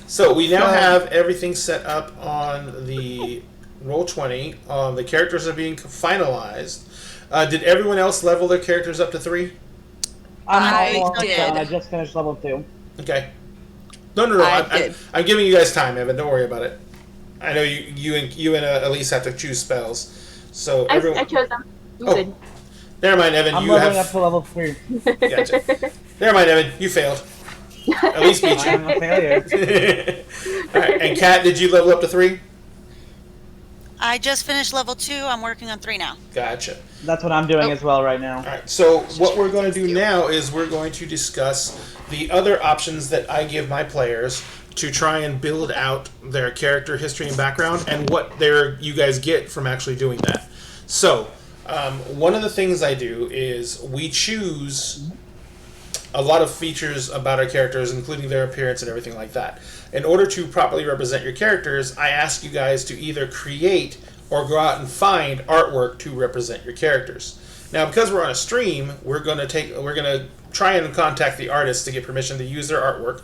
so we now have everything set up on the Roll20. The characters are being finalized. Did everyone else level their characters up to 3? I almost did. done. I just finished level 2. Okay. No. I did. I'm giving you guys time, Evan. Don't worry about it. I know you and Elise have to choose spells. So I everyone. chose them. I'm Oh. good. Never mind, Evan. I'm you leveling have. up to level 3. Gotcha. Never mind, Evan. You failed. At least beat you. I'm a failure. All right. And Kat, did you level up to 3? I just finished level 2. I'm working on 3 now. Gotcha. That's what I'm doing as well right now. All right. So what we're going to do now is we're going to discuss the other options that I give my players to try and build out their character history and background, and what you guys get from actually doing that. So one of the things I do is we choose a lot of features about our characters, including their appearance and everything like that. In order to properly represent your characters, I ask you guys to either create or go out and find artwork to represent your characters. Now, because we're on a stream, we're going to try and contact the artists to get permission to use their artwork.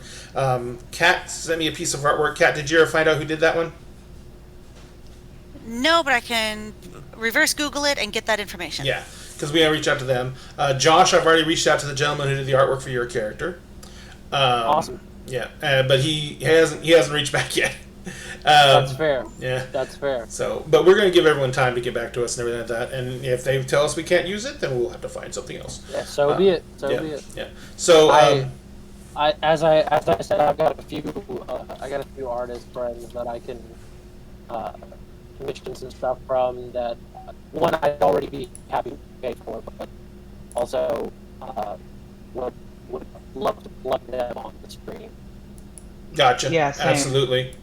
Kat sent me a piece of artwork. Kat, did you ever find out who did that one? No, but I can reverse Google it and get that information. Yeah, because we gotta reach out to them. Josh, I've already reached out to the gentleman who did the artwork for your character. Awesome. Yeah, but he hasn't reached back yet. That's fair. Yeah. That's fair. So, but we're gonna give everyone time to get back to us and everything like that. And if they tell us we can't use it, then we'll have to find something else. Yeah, so be it. So yeah, be it. Yeah. So As I said, I've got a few artist friends that I can commission some stuff from. That one I'd already be happy to pay for, but also would love to plug them on the screen. Gotcha. Yeah, same. Absolutely.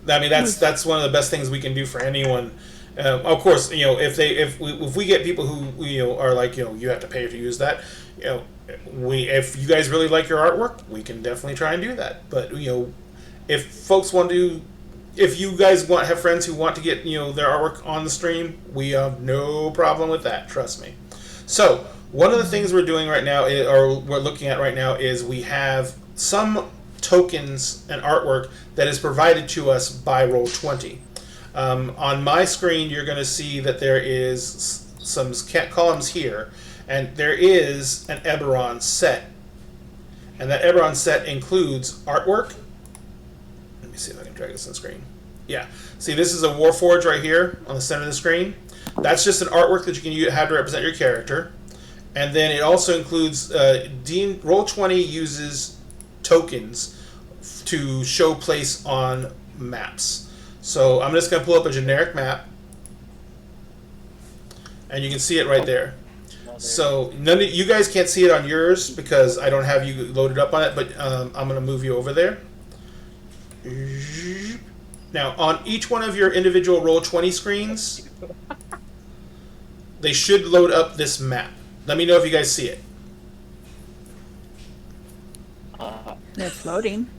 I mean, that's one of the best things we can do for anyone. Of course, if we get people who are like, you have to pay to use that. If you guys really like your artwork, we can definitely try and do that. But if folks want to, if you guys have friends who want to get their artwork on the stream, we have no problem with that. Trust me. So one of the things we're doing right now, or we're looking at right now, is we have some tokens and artwork that is provided to us by Roll20. On my screen, you're going to see that there is some columns here, and there is an Eberron set. And that Eberron set includes artwork. Let me see if I can drag this on the screen. Yeah. See, this is a Warforged right here on the center of the screen. That's just an artwork that you can have to represent your character. And then it also includes, Roll20 uses tokens to show place on maps. So I'm just going to pull up a generic map, and you can see it right there. So none of you guys can't see it on yours because I don't have you loaded up on it, but I'm going to move you over there. Now, on each one of your individual Roll20 screens, they should load up this map. Let me know if you guys see it. It's loading.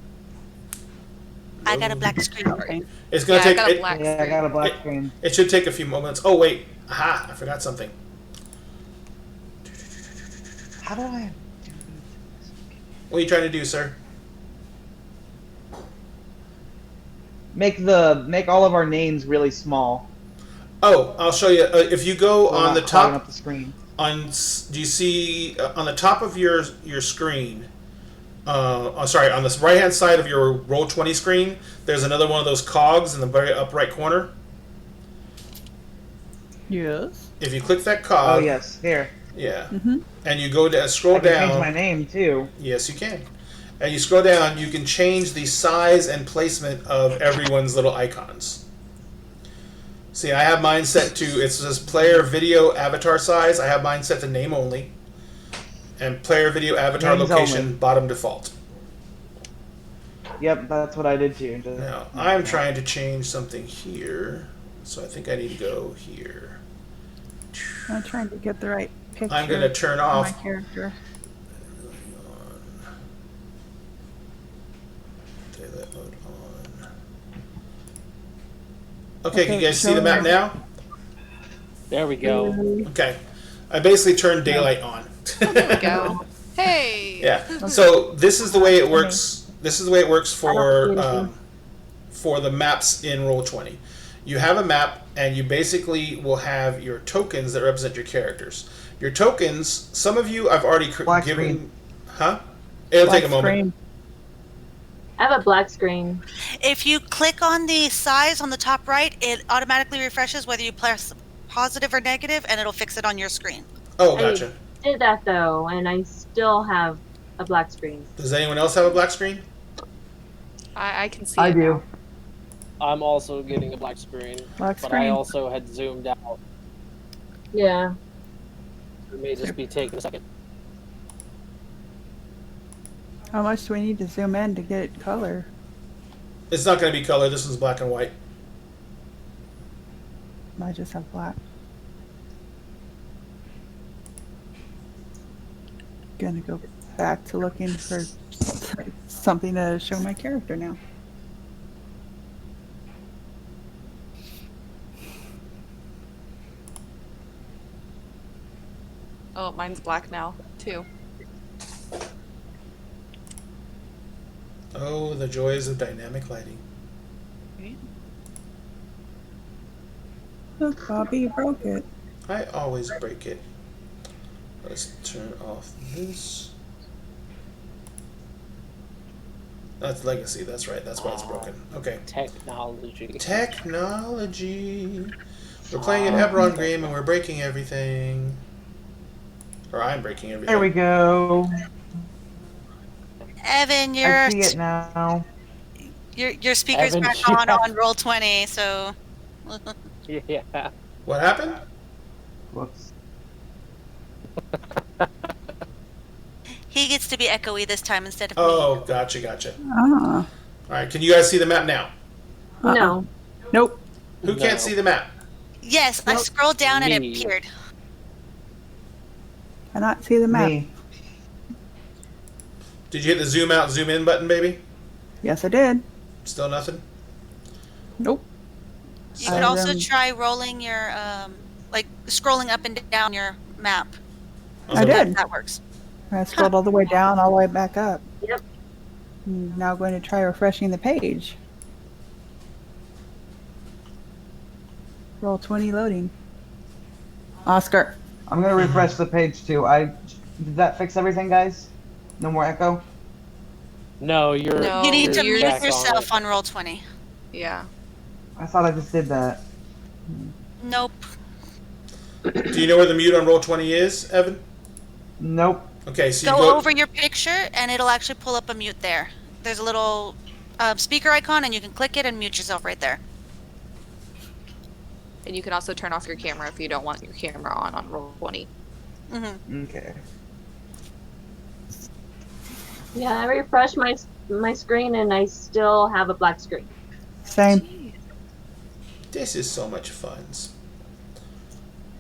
I got a black screen. Okay. It's going to I take. got a black Yeah, I got a black screen. It should take a few moments. Oh wait, aha! I forgot something. How do I do What are you trying to do, sir? Make all of our names really small. Oh, I'll show you. If you go So on not the clogging top, up the screen. do you see on the top of your screen? Sorry, on the right hand side of your Roll20 screen, there's another one of those cogs in the very up right corner. Yes. If you click that cog, Oh yes, here. yeah, Mm-hmm. and you go to scroll I can down. change my name too. Yes, you can. And you scroll down, you can change the size and placement of everyone's little icons. See, I have mine set to, it says player video avatar size. I have mine set to name only. And player video avatar Names location, only. bottom default. Yep, that's what I did too. Just- Now, I'm trying to change something here. So I think I need to go here. I'm trying to get the right picture. I'm going to turn of off my character. flight mode on. Okay, can you guys see the map now? There we go. Okay. I basically turned daylight on. There we go. Hey. Yeah. So this is the way it works. This is the way it works for the maps in Roll20. You have a map, and you basically will have your tokens that represent your characters. Your tokens, some of you I've already Black given. screen. Huh? It'll Black take a moment. screen. I have a black screen. If you click on the size on the top right, it automatically refreshes whether you press positive or negative, and it'll fix it on your screen. Oh, gotcha. I did that though, and I still have a black screen. Does anyone else have a black screen? I can see I it do. now. I'm also getting a black screen, Black but I screen. also had zoomed out. Yeah. It may just be taking a second. How much do we need to zoom in to get it color? It's not going to be color. This one's black and white. I just have black. Gonna go back to looking for something to show my character now. Oh, mine's black now too. Oh, the joys of dynamic lighting. Look, Bobby broke it. I always break it. Let's turn off this. That's legacy. That's right. That's why it's broken. Okay. Technology. Technology. We're playing an Eberron game and we're breaking everything. Or I'm breaking everything. There we go. Evan, I see it now. your speaker's Evan, back on Roll20, so Yeah. What happened? Whoops. he gets to be echoey this time instead of me. Oh, gotcha. Ah. Alright, can you guys see the map now? No. Nope. Who No. can't see the map? Yes, I scrolled down and it Me. appeared. Cannot see the map. Me. Did you hit the zoom out, zoom in button, baby? Yes, I did. Still nothing? Nope. You could also Um, try rolling your like scrolling up and down your map. I did. That works. I scrolled all the way down, all the way back up. Yep. Now going to try refreshing the page. Roll20 loading. Oscar. I'm gonna refresh the page too. Did that fix everything, guys? No more echo? No, you're. No. You need to you're mute back on yourself it. on Roll20. Yeah. I thought I just did that. Nope. Do you know where the mute on Roll20 is, Evan? Nope. Okay, so you Go go over your picture and it'll actually pull up a mute there. There's a little speaker icon and you can click it and mute yourself right there. And you can also turn off your camera if you don't want your camera on Roll20. Mm-hmm. Okay. Yeah, I refreshed my screen and I still have a black screen. Same. This is so much fun.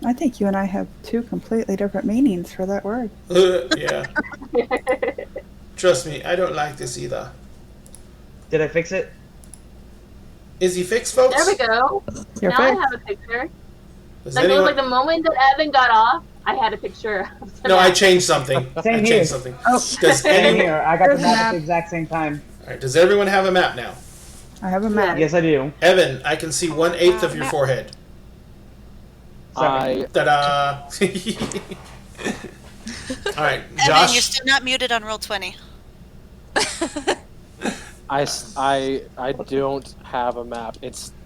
I think you and I have two completely different meanings for that word. Yeah. Trust me, I don't like this either. Did I fix it? Is he fixed, folks? There we go. You're Now I fixed. have a picture. Does Like, it was anyone... like the moment that Evan got off, I had a picture. Of the No, I map. changed something. Same I here. changed something. Oh. Does Same anyone... here. I got the There's a map at map. the exact same time. All right, does everyone have a map now? I have a map. Yes, I do. Evan, I can see 1/8 of your Map. forehead. I Ta-da! All right, Evan, Josh. you're still not muted on Roll20. I don't have a map.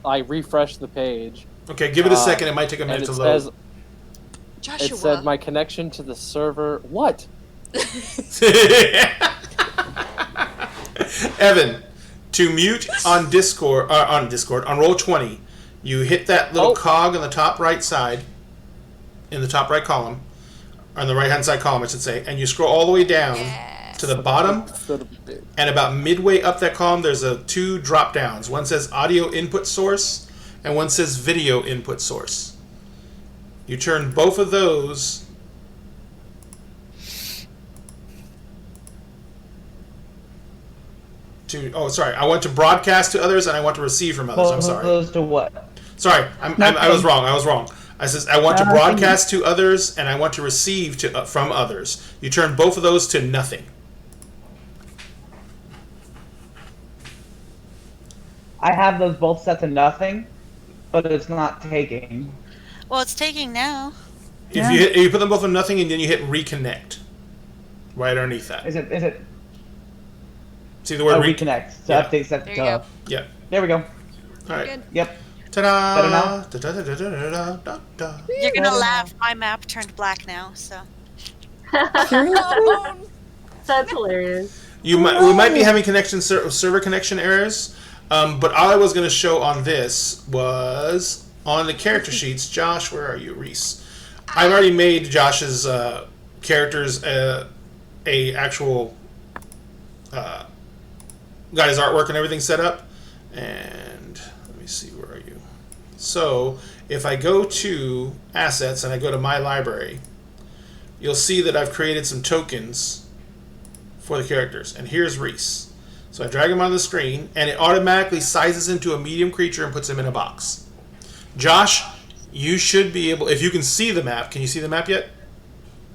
I refreshed the page. Okay, give it a second. It might take a And minute it to load. says Joshua. it said my connection to the server. What? Evan, to mute on Discord on Roll20, you hit that little cog on the top right side, in the top right column, on the right hand side column, I should say, and you scroll all the way down to the bottom, and about midway up that column, there's two drop downs. One says audio input source, and one says video input source. You turn both of those I want to broadcast to others and I want to receive from others. I'm sorry. Opposed to what? Sorry, I was wrong. I says I want to broadcast to others and I want to receive from others. You turn both of those to nothing. I have those both set to nothing, but it's not taking. Well, it's taking now. If you put them both on nothing and then you hit reconnect, right underneath that. Is it? See the word reconnect. So yeah. update set There to. you go. Yeah. There we go. All right. Good. Yep. Ta-da! Better now? Da-da-da-da-da-da-da. You're gonna laugh. My map turned black now, so. That's hilarious. We might be having server connection errors, but all I was going to show on this was on the character sheets. Josh, where are you, Reese? I've already made Josh's characters a actual got his artwork and everything set up, and let me see, where are you? So if I go to assets and I go to my library, you'll see that I've created some tokens for the characters. And here's Reese. So I drag him on the screen, and it automatically sizes into a medium creature and puts him in a box. Josh, you should be able, if you can see the map. Can you see the map yet?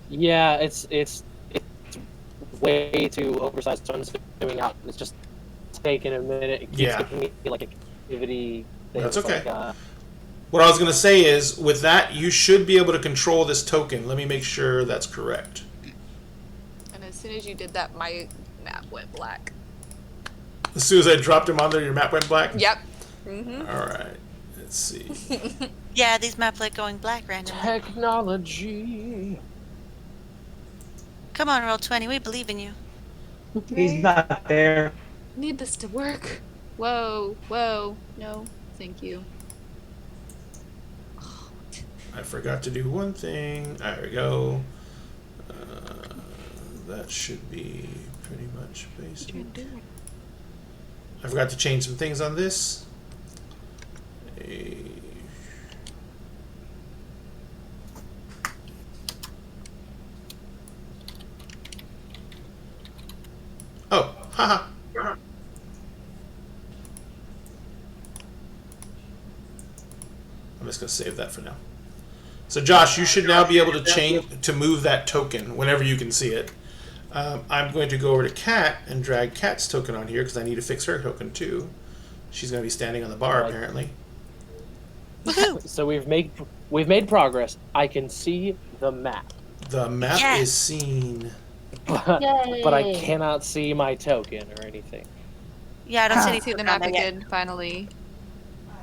Yeah, it's way too oversized, so I'm just doing out. It's just taking a minute. It keeps giving me like activity things. That's okay. Like, what I was going to say is, with that, you should be able to control this token. Let me make sure that's correct. And as soon as you did that, my map went black. As soon as I dropped him on there, your map went black? Yep. Mm-hmm. All right. Let's see. Yeah, these maps like going black randomly. technology. Come on, Roll20, we believe in you. He's not there. Need this to work. Whoa, whoa. No, thank you. I forgot to do one thing. There we go. That should be pretty much basic. I forgot to change some things on this. Oh, haha. I'm just going to save that for now. So Josh, you should now be able to move that token whenever you can see it. I'm going to go over to Kat and drag Kat's token on here because I need to fix her token too. She's going to be standing on the bar apparently. So we've made progress. I can see the map. The map Yes. is seen. But I cannot see my token or anything. Yeah, I don't see any See the poop map on there yet. again, finally.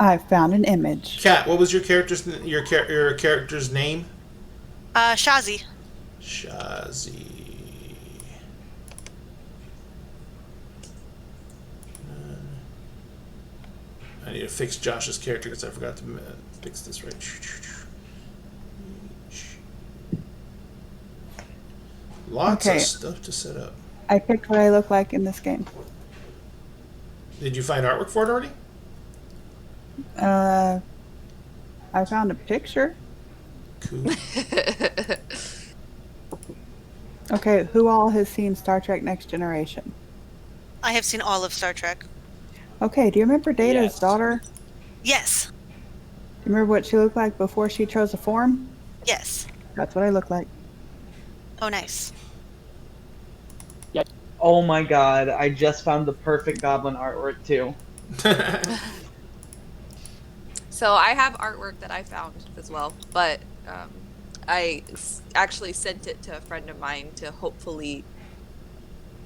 I found an image. Kat, what was your character's name? Shazi. Shazi. I need to fix Josh's character because I forgot to fix this right. Lots Okay. of stuff to set up. I picked what I look like in this game. Did you find artwork for it already? I found a picture. Cool. Okay, who all has seen Star Trek Next Generation? I have seen all of Star Trek. Okay, do you remember Data's Yes. daughter? Yes. Do you remember what she looked like before she chose a form? Yes. That's what I look like. Oh, nice. Oh my god, I just found the perfect goblin artwork too. So I have artwork that I found as well, but actually sent it to a friend of mine to hopefully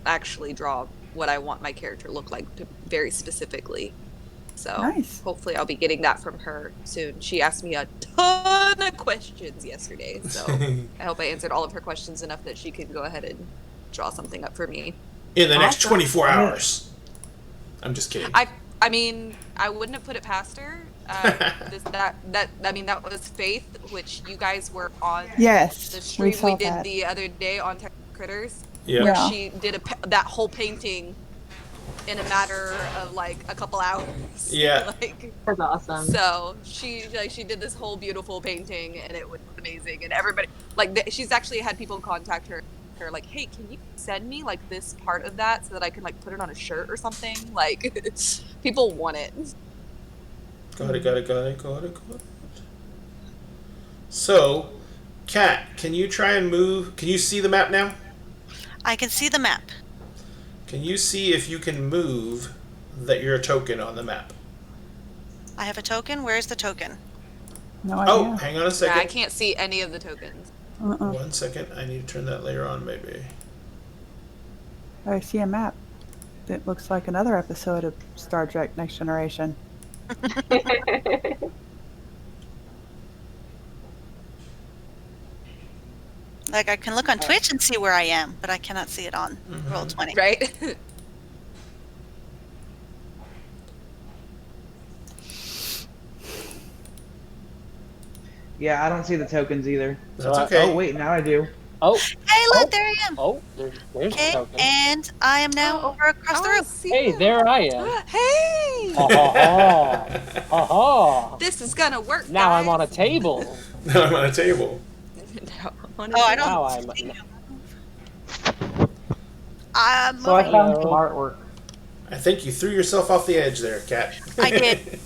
actually draw what I want my character to look like very specifically. So Nice. hopefully I'll be getting that from her soon. She asked me a ton of questions yesterday, so I hope I answered all of her questions enough that she can go ahead and draw something up for me. In the next Awesome. 24 hours. I'm just kidding. I mean, I wouldn't have put it past her. That was Faith, which you guys were on Yes, the we stream saw we did that. the other day on Tech Critters, Yeah. where Yeah. she did that whole painting in a matter of like a couple hours. Yeah. Like, That's awesome. so she did this whole beautiful painting, and it was amazing. And everybody she's actually had people contact her her, like, hey, can you send me like this part of that so that I can like put it on a shirt or something? Like, people want it. Got it. So, Kat, can you try and move? Can you see the map now? I can see the map. Can you see if you can move that you're a token on the map? I have a token. Where's the token? No Oh, idea. hang on a Yeah, second. I can't see any of the tokens. 1 second. I need to turn that later on, maybe. I see a map. It looks like another episode of Star Trek Next Generation. Like I can look on Twitch and see where I am, but I cannot see it on Roll20. Right? Yeah, I don't see the tokens either. That's So okay. Oh wait, now I do. Oh, Hey, look, there I am. oh, there's Okay, the token. and I am now over across the room. See Hey, you. there I am. Hey! Ha ha ha. Ha ha. This is gonna work. Now I'm on a guys. table. Now I'm on a table. Now I'm on a Oh, I Now don't. I'm. I'm So I moving. found Hello. some artwork. I think you threw yourself off the edge there, Kat. I did.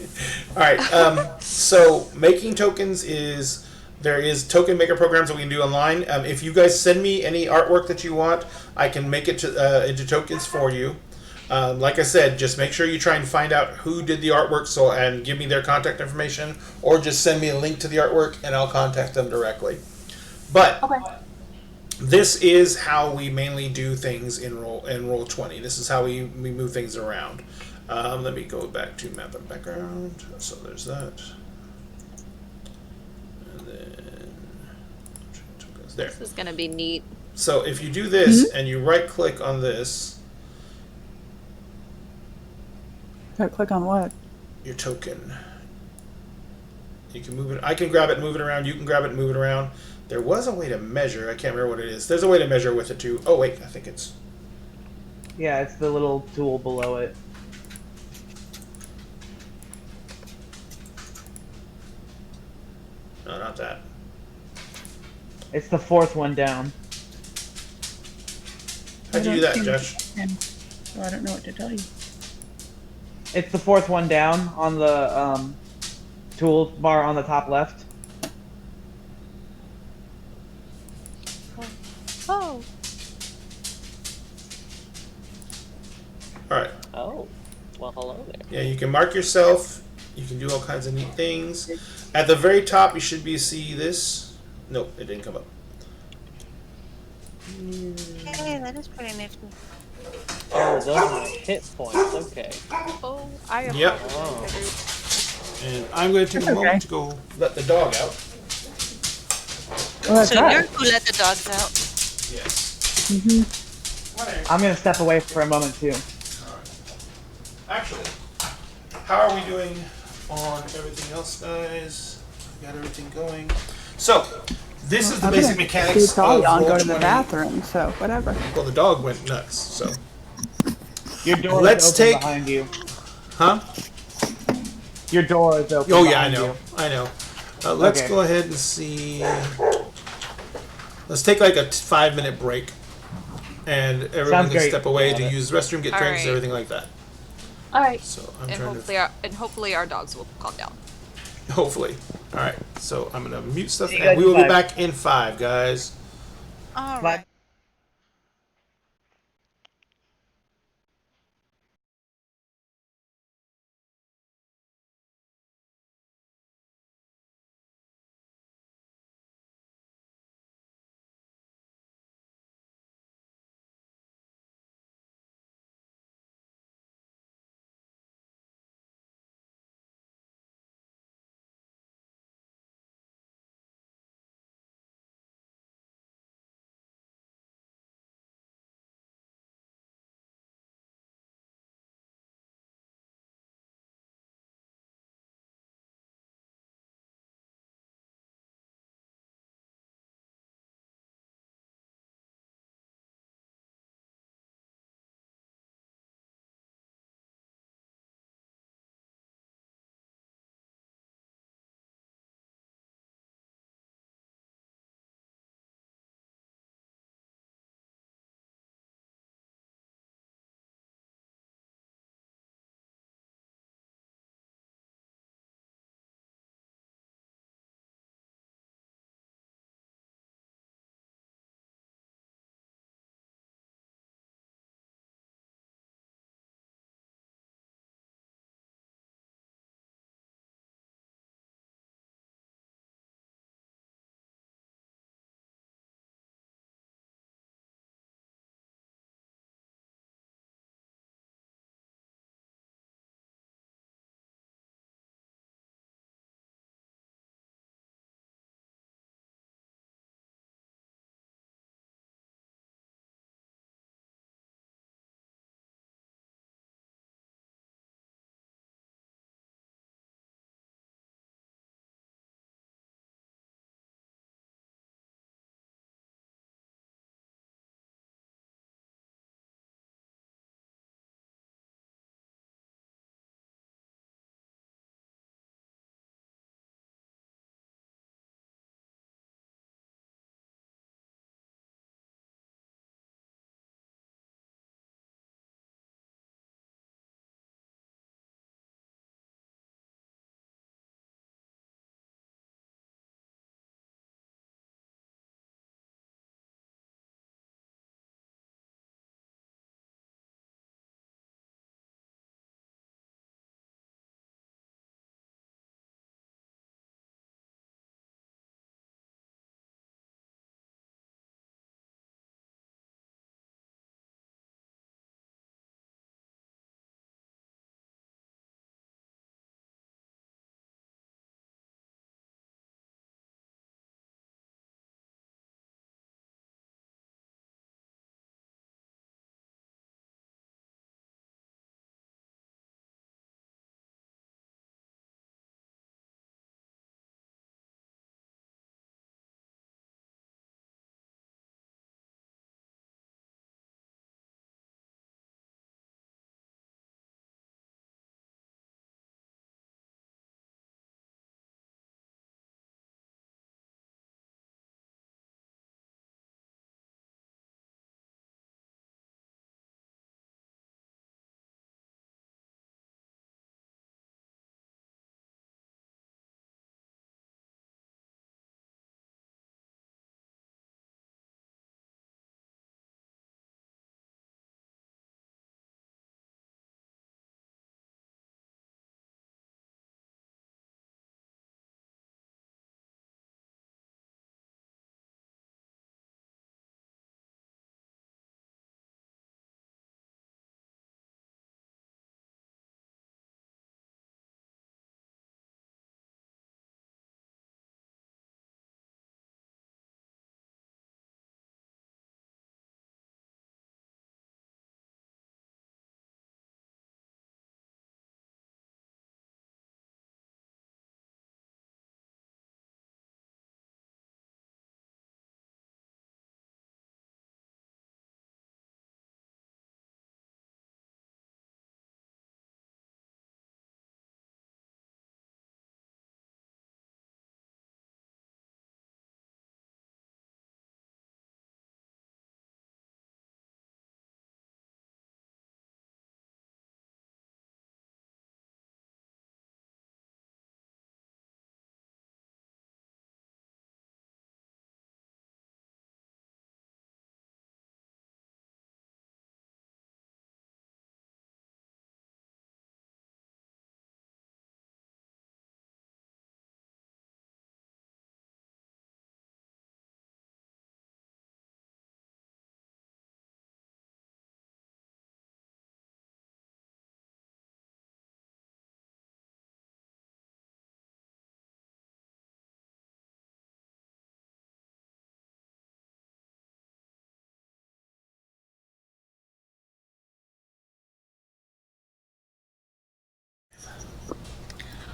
All right. So making tokens is there is token maker programs that we can do online. If you guys send me any artwork that you want, I can make it to, into tokens for you. Like I said, just make sure you try and find out who did the artwork, and give me their contact information, or just send me a link to the artwork and I'll contact them directly. But Okay. this is how we mainly do things in Roll20. This is how we move things around. Let me go back to map and background. So there's that. And then there. This is gonna be neat. So if you do this and you right click on this, Click on what? your token. You can move it. I can grab it and move it around. You can grab it and move it around. There was a way to measure. I can't remember what it is. There's a way to measure with it too. Oh wait, I think it's. Yeah, it's the little tool below it. No, not that. It's the fourth one down. How'd you do that, Josh? So I don't know what to tell you. It's the fourth one down on the tool bar on the top left. Oh. All right. Oh, well, hello there. Yeah, you can mark yourself. You can do all kinds of neat things. At the very top, you should see this. Nope, it didn't come up. Hey, that is pretty nifty. Oh, those are my hit points. Okay. Oh, I am. Yep. Oh. And I'm going to take a Okay. moment to go let the dog out. Well, that's So you're right. who let the dogs out. Yes. Mm-hmm. I'm gonna step away for a moment too. Actually, how are we doing on everything else, guys? We got everything going. So, this is the I'm basic gonna mechanics see Tali of on go to the Roll20. bathroom, so whatever. Well, the dog went nuts, so. Your door Let's is open take- behind you. Huh? Your door is open. Oh, yeah, I behind know. you. I know. Let's Okay. go ahead and see. Let's take like a 5-minute break. And everyone Sounds can great. step away Got to it. use the restroom, get All drinks, right. everything like that. All right. So, I'm And trying hopefully our dogs will calm down. to. Hopefully. Alright, so I'm going to mute stuff See you and guys we will in be 5. back in 5, guys. All Bye. right.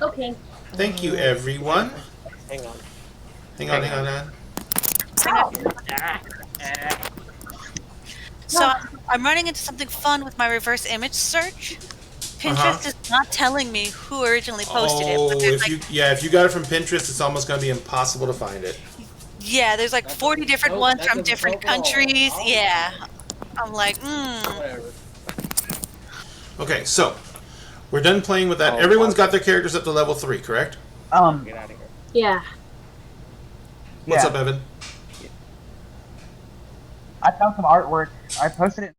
Okay. Thank you, everyone. Hang on. Hang on, hang on, hang on. So I'm running into something fun with my reverse image search. Uh-huh. Pinterest is not telling me who originally posted it, but Oh, there's if like you got it from Pinterest, it's almost gonna be impossible to find it. there's like 40 different ones from different countries. Yeah, I'm like, Whatever. Okay, so we're done playing with that. Oh, Everyone's wow. got their characters up to level 3, correct? Get out of here. Yeah. What's Yeah. up, Evan? I found some artwork. I posted it.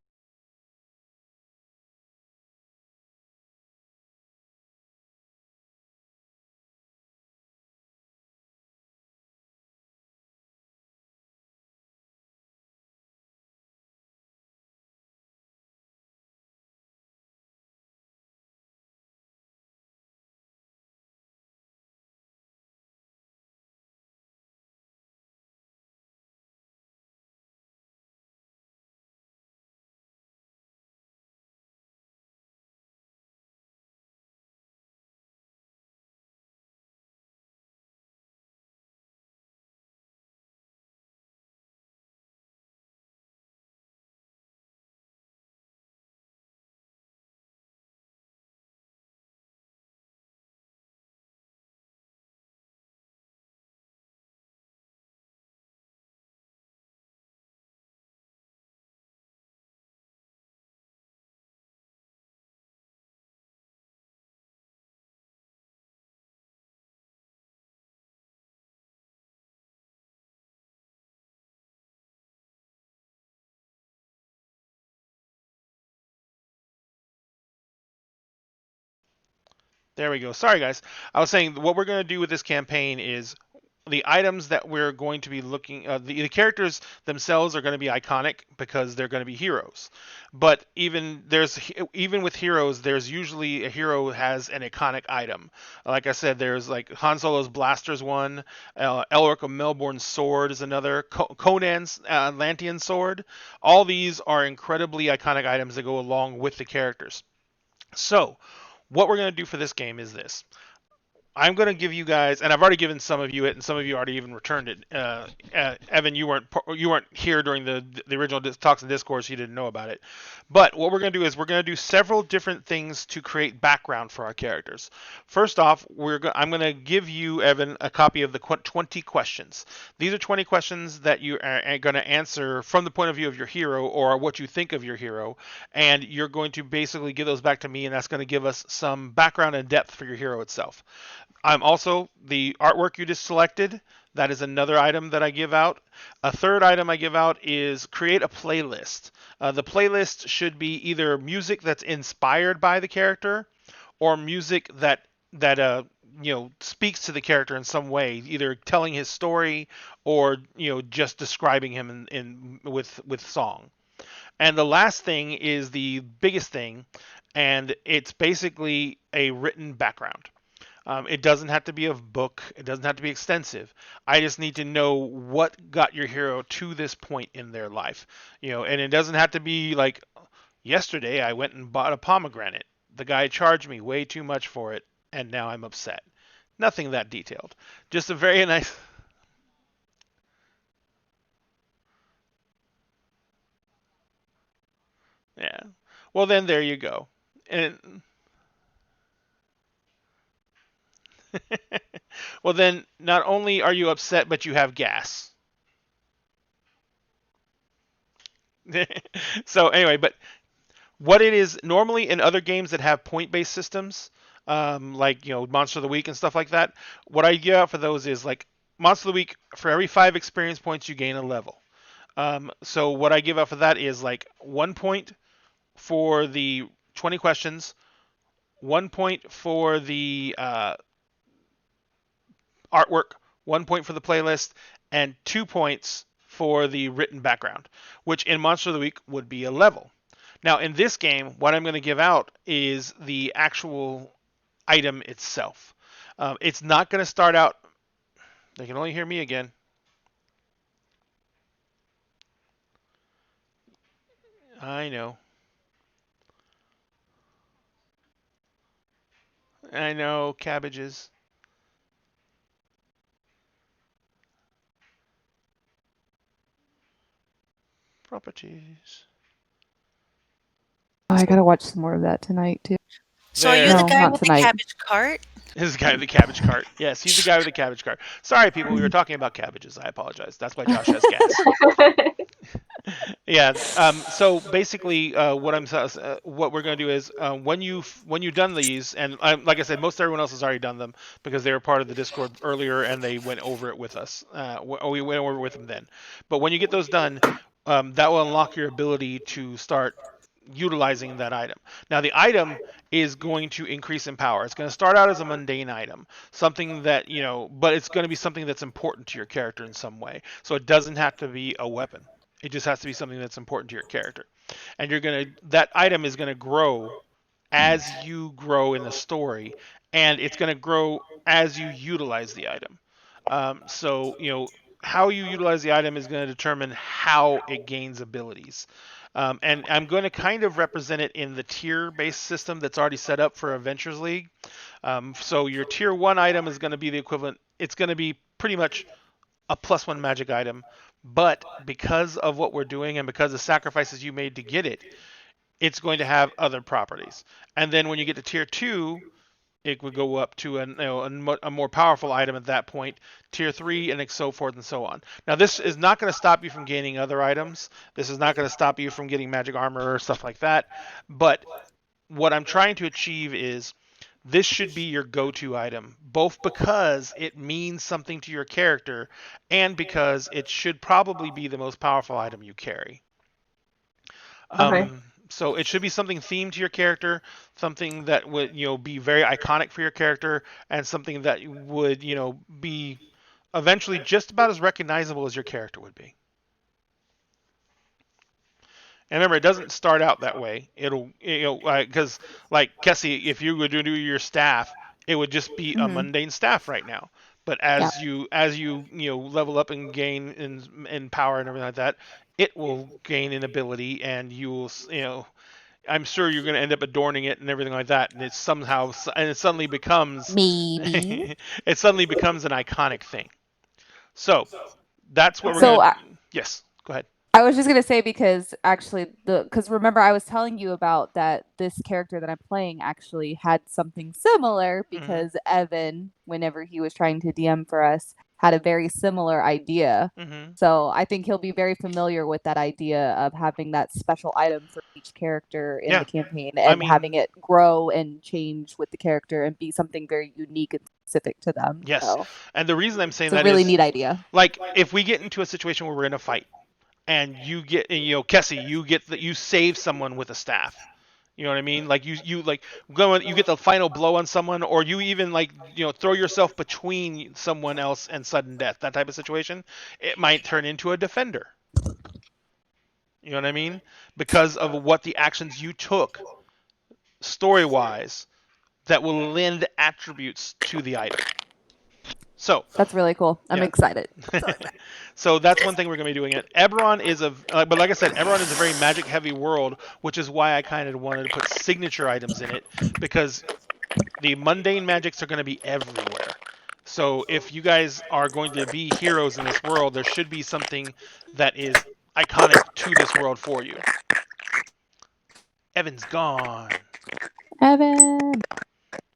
There we go. Sorry, guys. I was saying what we're going to do with this campaign is the items that we're going to be looking the characters themselves are going to be iconic because they're going to be heroes, but even with heroes there's usually a hero has an iconic item. Like I said, there's like Han Solo's blaster's one, Elric of Melbourne's sword is another, Conan's Atlantean sword. All these are incredibly iconic items that go along with the characters. So what we're going to do for this game is this. I'm going to give you guys, and I've already given some of you it, and some of you already even returned it. Evan, you weren't here during the original talks and discourse. You didn't know about it. But what we're going to do is we're going to do several different things to create background for our characters. First off, I'm going to give you, Evan, a copy of the 20 questions. These are 20 questions that you are going to answer from the point of view of your hero or what you think of your hero, and you're going to basically give those back to me, and that's going to give us some background and depth for your hero itself. I'm also the artwork you just selected. That is another item that I give out. A third item I give out is create a playlist. The playlist should be either music that's inspired by the character or music that speaks to the character in some way, either telling his story or just describing him in with song. And the last thing is the biggest thing, and it's basically a written background. It doesn't have to be a book. It doesn't have to be extensive. I just need to know what got your hero to this point in their life. And it doesn't have to be like yesterday I went and bought a pomegranate. The guy charged me way too much for it, and now I'm upset. Nothing that detailed. Just a very nice. Yeah. Well, then there you go. And well, then not only are you upset, but you have gas. So anyway, but what it is normally in other games that have point-based systems, like Monster of the Week and stuff like that, what I give out for those is like Monster of the Week, for every 5 experience points you gain a level. So what I give out for that is like 1 point for the 20 questions, 1 point for the artwork, 1 point for the playlist, and 2 points for the written background, which in Monster of the Week would be a level. Now, in this game, what I'm going to give out is the actual item itself. It's not going to start out. They can only hear me again. I know. I know, cabbages. Properties. Oh, I gotta watch some more of that tonight too. So are you There. the No, guy not with the tonight. cabbage cart? This is the guy with the cabbage cart. Yes, he's the guy with the cabbage cart. Sorry, people, we were talking about cabbages. I apologize. That's why Josh has gas. Yeah. So basically, what we're going to do is when you've done these, and like I said, most everyone else has already done them because they were part of the Discord earlier and they went over it with us. We went over it with them then. But when you get those done, that will unlock your ability to start utilizing that item. Now the item is going to increase in power. It's going to start out as a mundane item, something that, but it's going to be something that's important to your character in some way. So it doesn't have to be a weapon. It just has to be something that's important to your character. And that item is going to grow as you grow in the story, and it's going to grow as you utilize the item. So, how you utilize the item is going to determine how it gains abilities. And I'm going to kind of represent it in the tier-based system that's already set up for Adventures League. So your tier 1 item is going to be the equivalent. It's going to be pretty much a +1 magic item. But because of what we're doing and because of the sacrifices you made to get it, it's going to have other properties. And then when you get to tier 2, it would go up to a more powerful item at that point, tier 3, and so forth and so on. Now, this is not going to stop you from gaining other items. This is not going to stop you from getting magic armor or stuff like that. But what I'm trying to achieve is this should be your go-to item, both because it means something to your character and because it should probably be the most powerful item you carry. Okay. So it should be something themed to your character, something that would, be very iconic for your character, and something that would, be eventually just about as recognizable as your character would be. And remember, it doesn't start out that way. It'll, because like Kessie, if you were to do your staff, it would just be a mundane staff right now. But as you level up and gain in power and everything like that, it will gain an ability, and you will, I'm sure you're going to end up adorning it and everything like that, and it suddenly becomes Maybe. it suddenly becomes an iconic thing. So that's what we're So, going to. Yes, go ahead. I was just gonna say because actually because remember I was telling you about that this character that I'm playing actually had something similar because Evan, whenever he was trying to DM for us, had a very similar idea. So I think he'll be very familiar with that idea of having that special item for each character in the campaign and having it grow and change with the character and be something very unique and specific to them. Yes, so and the reason I'm saying it's a really neat idea. Like if we get into a situation where we're in a fight, and you get, Kessie, you save someone with a staff. You know what I mean? Like you get the final blow on someone, or you even throw yourself between someone else and sudden death. That type of situation, it might turn into a defender. You know what I mean? Because of what the actions you took, story-wise, that will lend attributes to the item. So that's really cool. I'm excited. So that's one thing we're going to be doing. Eberron is but like I said, Eberron is a very magic-heavy world, which is why I kind of wanted to put signature items in it, because the mundane magics are going to be everywhere. So if you guys are going to be heroes in this world, there should be something that is iconic to this world for you. Evan's gone. Evan.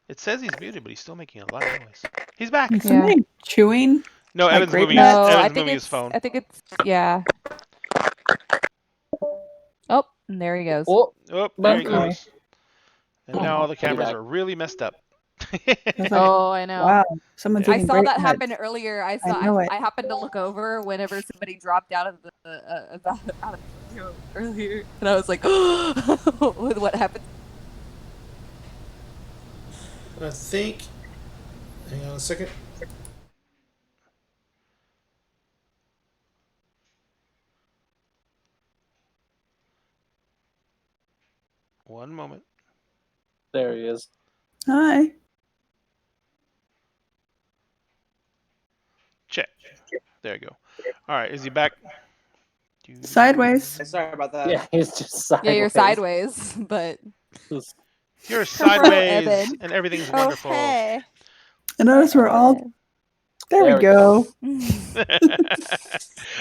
It says he's muted, but he's still making a lot of noise. He's back. Is somebody chewing? No, Like Evan's moving. No, I Evan's think moving his phone. I think it's Oh, and there he goes. Oh, there he Okay. goes. And now all the cameras are really messed up. Oh, I know. Wow, someone's I eating saw grape that nuts. happen earlier. I know it. happened to look over whenever somebody dropped out of the out of the video earlier, and I was like, "What happened?" I think. Hang on a second. One moment. There he is. Hi. Check. There you go. All right, is he back? Sideways. Sorry about that. Yeah, he's just sideways. Yeah, you're sideways, but You're sideways, Evan. and everything's Oh, wonderful. hey. And notice we're all. There we go.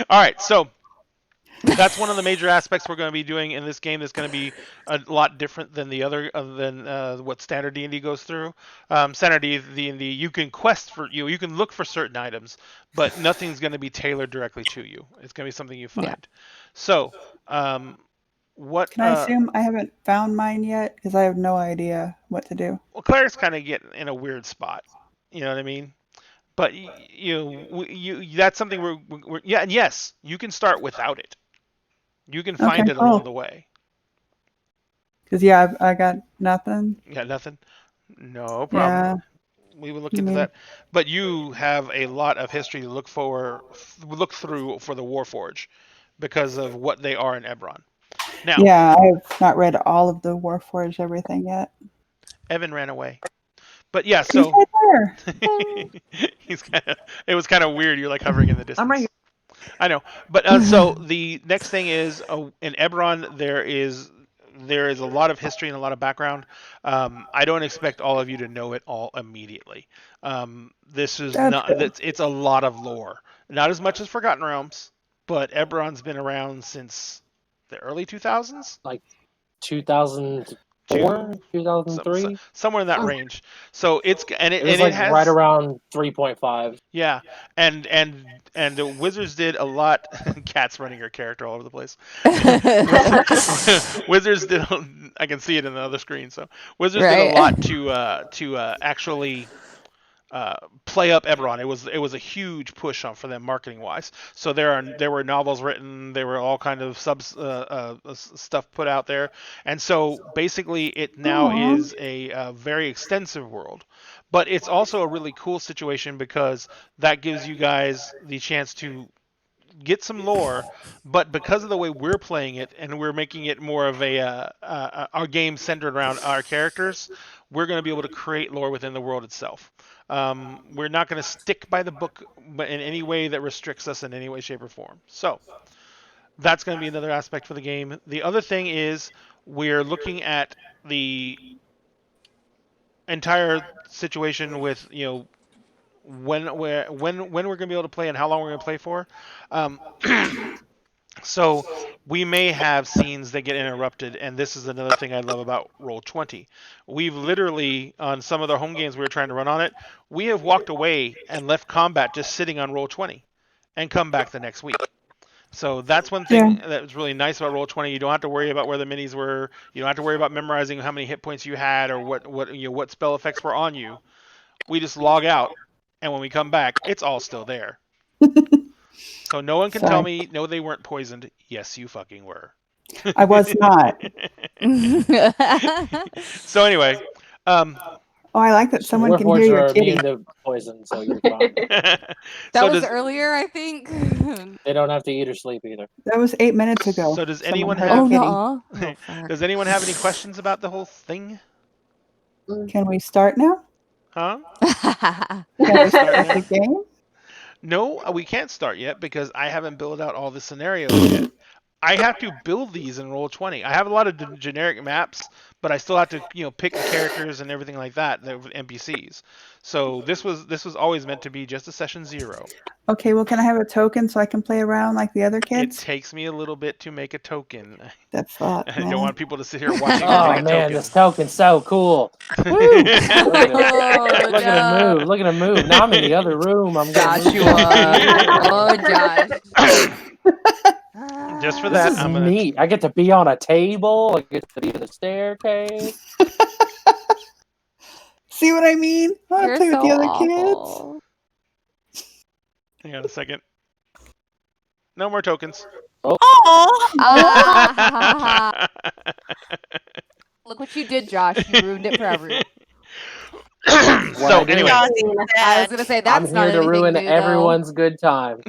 All right, so that's one of the major aspects we're going to be doing in this game. That's going to be a lot different than the other than what standard D&D goes through. Standard D&D, you can quest for you can look for certain items, but nothing's going to be tailored directly to you. It's going to be something you find. Yeah. So, what? Can I assume I haven't found mine yet? Because I have no idea what to do. Well, clerics kind of get in a weird spot. You know what I mean? But that's something we're yeah, and yes, you can start without it. You can find it along the way. Because yeah, I got nothing. You got nothing? No problem. Yeah. We will look into that. But you have a lot of history to look through for the Warforge because of what they are in Eberron. Now, yeah, I have not read all of the Warforged everything yet. Evan ran away. But yeah, so He's right there. it was kind of weird. You're like hovering in the distance. I'm right here. I know, but so the next thing is in Eberron there is a lot of history and a lot of background. I don't expect all of you to know it all immediately. This is it's a lot of lore, not as much as Forgotten Realms, but Eberron's been around since the early 2000s, like 2004, 2003, somewhere in that range. So it has right around 3.5. Yeah, and the Wizards did a lot. Cat's running her character all over the place. Wizards did. I can see it in the other screen. So Wizards did a lot to actually play up Eberron. It was a huge push for them marketing wise. So there were novels written. There were all kind of stuff put out there, and so basically it now is a very extensive world. But it's also a really cool situation because that gives you guys the chance to get some lore, but because of the way we're playing it and we're making it more of our game centered around our characters, we're going to be able to create lore within the world itself. We're not going to stick by the book in any way that restricts us in any way, shape, or form. So that's going to be another aspect for the game. The other thing is we're looking at the entire situation with when we're going to be able to play and how long we're going to play for. So we may have scenes that get interrupted, and this is another thing I love about Roll20. We've literally, on some of the home games we were trying to run on it, we have walked away and left combat just sitting on Roll20 and come back the next week. So that's one thing that was really nice about Roll20. You don't have to worry about where the minis were. You don't have to worry about memorizing how many hit points you had or what spell effects were on you. We just log out, and when we come back, it's all still there. So no one can tell me, no, they weren't poisoned. Yes, you fucking were. I was not. So anyway. I like that someone can hear your kitty. To poison, so you're fine. That was earlier, I think. They don't have to eat or sleep either. That was 8 minutes ago. So does anyone have? Does anyone have any questions about the whole thing? Can we start now? Huh? Can we start the game? No, we can't start yet because I haven't built out all the scenarios yet. I have to build these in Roll20. I have a lot of generic maps, but I still have to, pick the characters and everything like that, the NPCs. So this was always meant to be just a session 0. Okay, well, can I have a token so I can play around like the other kids? It takes me a little bit to make a token. That's thought. I don't want people to sit here watching. Oh man, this token's so cool! Look at him move! Look at him move! Now I'm in the other room. I'm Joshua. Oh, Josh. Just for that, I'm neat. I get to be on a table. I get to be in the staircase. See what I mean? I want to play with the other kids. Hang on a second. No more tokens. Look what you did, Josh. You ruined it for everyone. So anyway, I was gonna say that's I'm not here to ruin new, everyone's good time.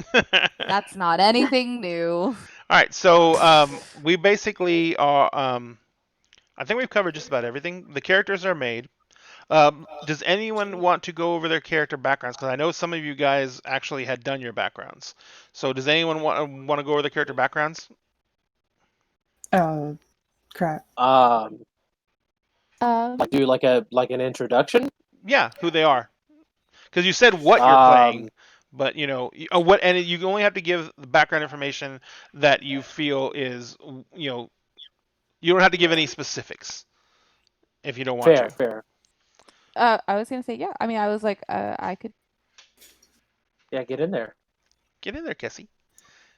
That's not anything new. All right, so we basically are. I think we've covered just about everything. The characters are made. Does anyone want to go over their character backgrounds? Because I know some of you guys actually had done your backgrounds. So does anyone want to go over their character backgrounds? Oh, crap. do like an introduction? Yeah, who they are. Because you said what you're playing, but what, and you only have to give the background information that you feel is, you don't have to give any specifics if you don't want to. Fair. I was gonna say, yeah. I mean, I was like, I could. Yeah, get in there. Get in there, Cassie.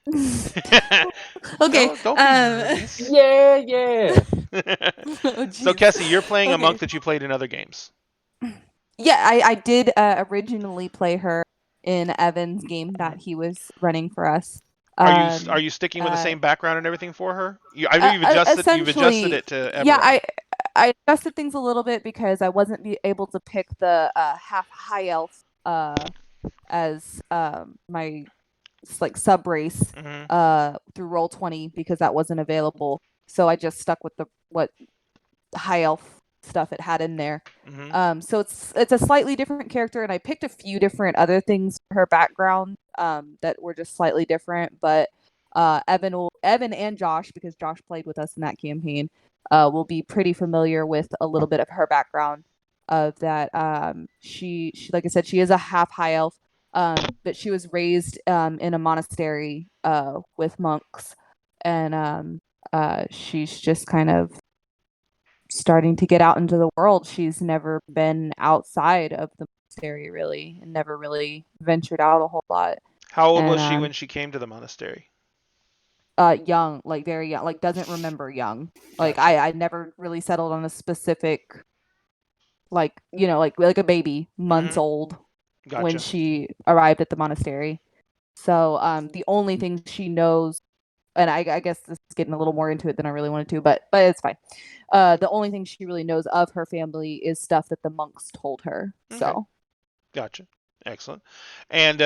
Okay. Don't be nervous. Yeah. Oh, So, jeez. Cassie, you're playing a Okay. monk that you played in other games. Yeah, I did originally play her in Evan's game that he was running for us. Are you sticking with the same background and everything for her? I know you've adjusted it to Eberron. Yeah, I adjusted things a little bit because I wasn't able to pick the half high elf as my like sub race through Roll20 because that wasn't available. So I just stuck with what high elf stuff it had in there. So it's a slightly different character, and I picked a few different other things for her background that were just slightly different. But Evan and Josh, because Josh played with us in that campaign, will be pretty familiar with a little bit of her background. Of that, she like I said, she is a half high elf, but she was raised in a monastery with monks, and she's just kind of starting to get out into the world. She's never been outside of the monastery really, and never really ventured out a whole lot. How old was she when she came to the monastery? Young, like very young, like doesn't remember young. Like I never really settled on a specific, like like a baby, months old when she arrived at the monastery. So the only thing she knows, and I guess this is getting a little more into it than I really wanted to, but it's fine. The only thing she really knows of her family is stuff that the monks told her. Okay. So. Gotcha. Excellent. And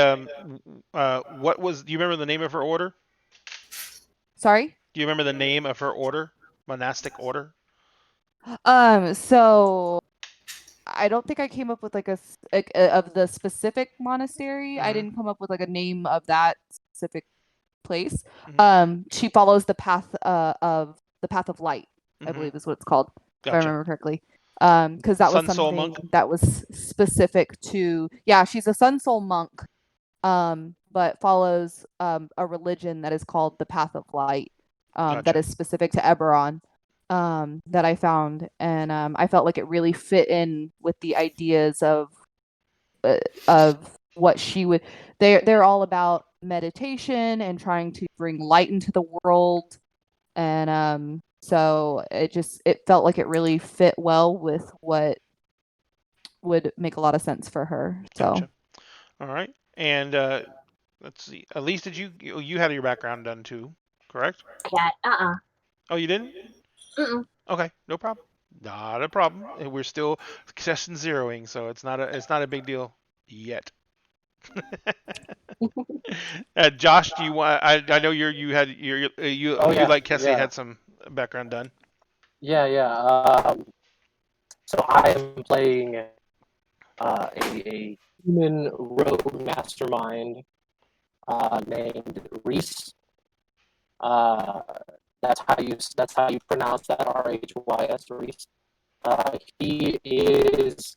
what was? Do you remember the name of her order? Sorry? Do you remember the name of her order? Monastic order? So I don't think I came up with like of the specific monastery. I didn't come up with like a name of that specific place. She follows the path of light, I believe is what it's called, if I remember correctly. Because that was something that was specific to, she's a Sun Soul monk, but follows a religion that is called the Path of Light, that is specific to Eberron, that I found, and I felt like it really fit in with the ideas of what she would. They're all about meditation and trying to bring light into the world, and so it felt like it really fit well with what would make a lot of sense for her. So, gotcha. All right, and let's see. Elise, did you had your background done too, correct? Yeah. Oh, you didn't? Okay, no problem. Not a problem. We're still session zeroing, so it's not a big deal yet. Josh, do you want? I know you like Cassie had some background done. Yeah. So I am playing a human rogue mastermind named Reese. That's how you pronounce that, Rhys, Reese. He is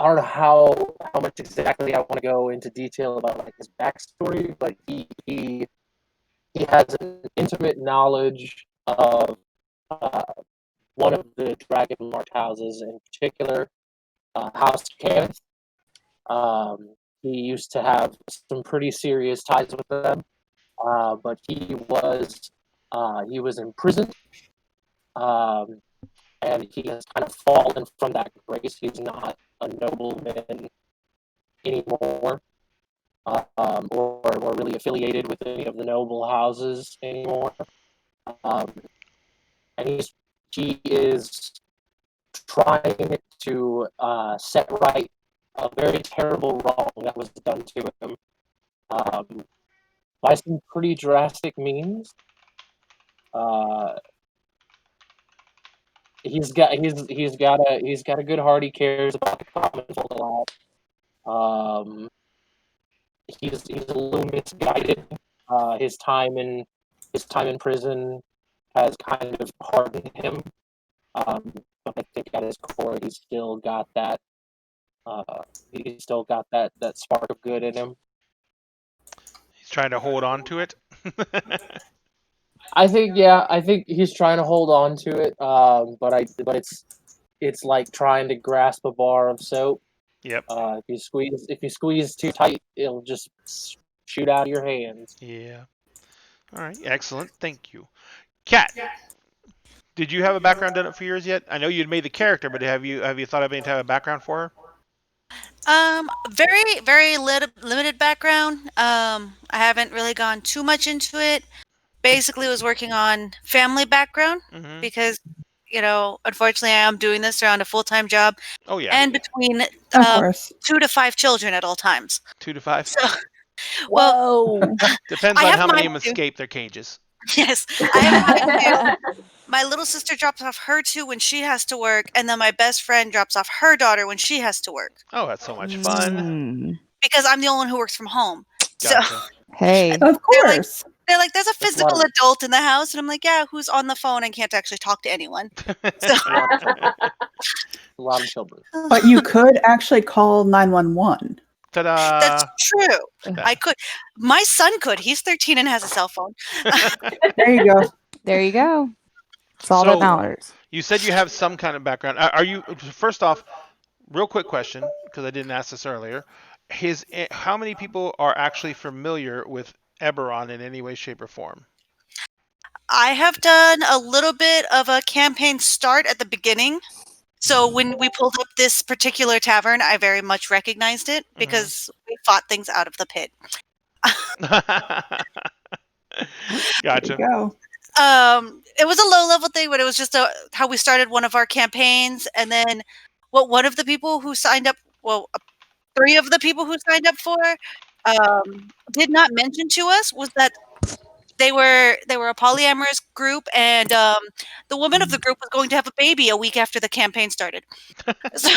I don't know how much exactly I want to go into detail about like his backstory, but he has an intimate knowledge of one of the Dragon March houses, in particular, House Kenneth. He used to have some pretty serious ties with them, but he was imprisoned, and he has kind of fallen from that grace. He's not a nobleman anymore, or really affiliated with any of the noble houses anymore. And he is trying to set right a very terrible wrong that was done to him by some pretty drastic means. He's got a good heart. He cares about the common folk a lot. He's a little misguided. His time in prison has kind of hardened him. But I think at his core, he's still got that. He's still got that spark of good in him. He's trying to hold on to it. I think he's trying to hold on to it. But it's like trying to grasp a bar of soap. Yep. If you squeeze too tight, it'll just shoot out of your hands. Yeah. All right. Excellent. Thank you. Kat, did you have a background done up for yours yet? I know you'd made the character, but have you thought of any type of background for her? Very, very limited background. I haven't really gone too much into it. Basically, was working on family background because, unfortunately, I am doing this around a full-time job. Oh yeah. And between 2 to 5 children at all times. 2 to 5. So, Whoa. Depends on how many of them escape their cages. Yes, I have my little sister drops off her 2 when she has to work, and then my best friend drops off her daughter when she has to work. Oh, that's so much fun. Because I'm the only one who works from home. Gotcha. So, hey, of course. They're like, there's a physical adult in the house, and I'm like, yeah, who's on the phone and can't actually talk to anyone. So. A lot of children. But you could actually call 911. Ta-da! That's true. I could. My son could. He's 13 and has a cell phone. There you go. There you go. That's all that matters. You said you have some kind of background. Are you, first off, real quick question, because I didn't ask this earlier. How many people are actually familiar with Eberron in any way, shape, or form? I have done a little bit of a campaign start at the beginning. So when we pulled up this particular tavern, I very much recognized it because we fought things out of the pit. Gotcha. It was a low-level thing, but it was just how we started one of our campaigns. And then one of the people who signed up, 3 of the people who signed up for did not mention to us was that they were a polyamorous group, and the woman of the group was going to have a baby a week after the campaign started. So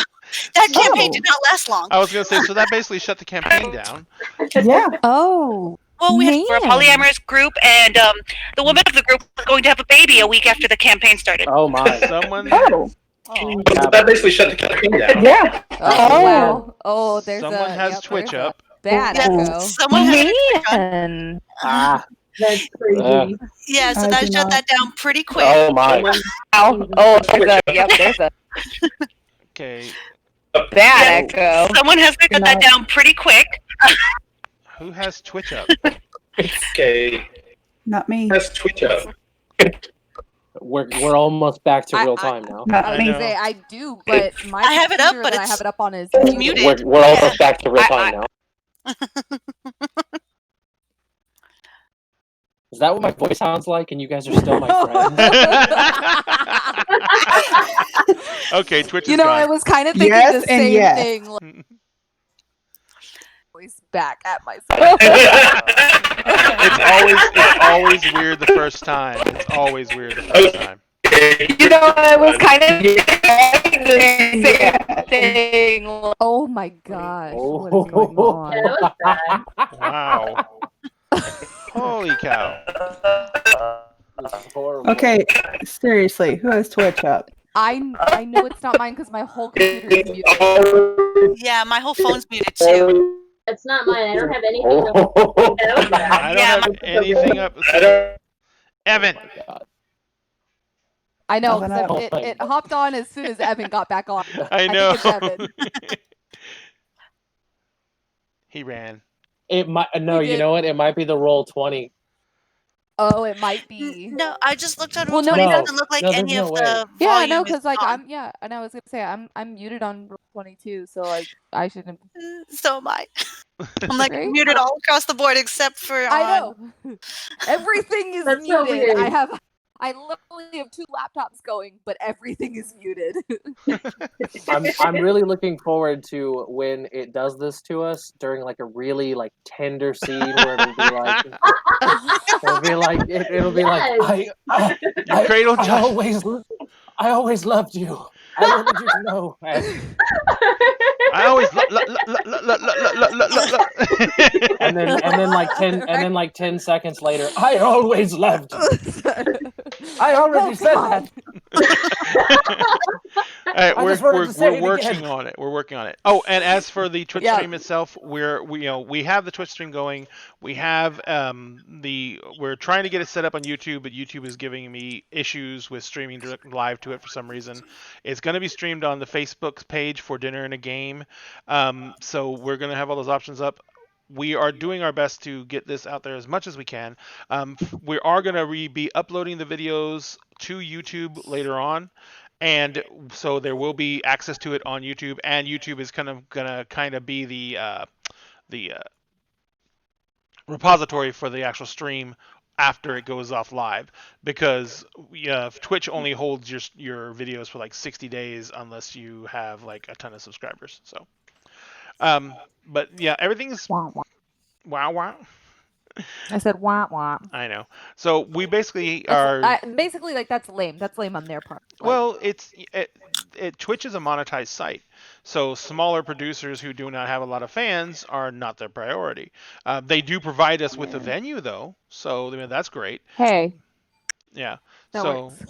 that campaign did not last long. I was going to say, so that basically shut the campaign down. Yeah. Oh. Well, we're a polyamorous group, and the woman of the group was going to have a baby a week after the campaign started. Oh my! Someone. Oh. So that basically shut the campaign down. Yeah. Oh, wow. Oh, there's someone has Twitch up. Bad echo. Someone has Twitch up. That's crazy. Yeah, so that shut that down pretty quick. Oh my! Oh, there's a Okay. bad echo. Someone has to shut that down pretty quick. Who has Twitch up? Okay. Not me. Has Twitch up. We're almost back to real time now. Not I was me. gonna say I do, but my I have it up, computer but that I it's have it up on is muted. We're almost back to real time now. Is that what my voice sounds like? And you guys are still my friends? Okay, Twitch is You know, gone. I was kind of thinking Yes the and same yes. thing. Like, voice back at myself. It's always weird the first time. It's always weird the first time. You know, I was kind of thinking the same thing. Oh my gosh, what is going on? Yeah, that was bad. Wow. Holy cow. Okay, seriously, who has Twitch up? I know it's not mine because my whole computer is muted. Yeah, my whole phone's muted too. It's not mine. I don't have anything. That was bad. I don't have anything up. Evan. I know, Oh, 'cause no. it hopped on as soon as Evan got back on. I know. think it's Evan. He ran. It might no, He you did. know what? It might be the roll 20. Oh, it might be. No, I just looked at Well, it. no, It no. doesn't look like No, there's any no of way. the Yeah, I volume know, is because like on. and I was gonna say I'm muted on roll 22, so like I shouldn't. So am I. I'm like Right? muted all across the board except for I on. know. Everything is That's so muted. weird. I literally have 2 laptops going, but everything is muted. I'm really looking forward to when it does this to us during like a really like tender scene where it'll be like Yes. I Cradle I Josh. always loved you. I wanted you to know. I always And then like 10 seconds later, I always loved you. I already said that. All right, we're working again. on it. We're working on it. Oh, and as for the Twitch Yeah. stream itself, we have the Twitch stream going. We have we're trying to get it set up on YouTube, but YouTube is giving me issues with streaming live to it for some reason. It's going to be streamed on the Facebook page for Dinner and a Game. So we're going to have all those options up. We are doing our best to get this out there as much as we can. We are going to be uploading the videos to YouTube later on. And so there will be access to it on YouTube, and YouTube is gonna be the repository for the actual stream after it goes off live, because Twitch only holds your videos for like 60 days unless you have like a ton of subscribers. So, but yeah, everything's Wah, wah. wow. I said wah wah. I know. So we basically Basically, like that's lame. That's lame on their part. Like, well, Twitch is a monetized site, so smaller producers who do not have a lot of fans are not their priority. They do provide us with a venue, though, so I mean, that's great. hey, Yeah. That So works.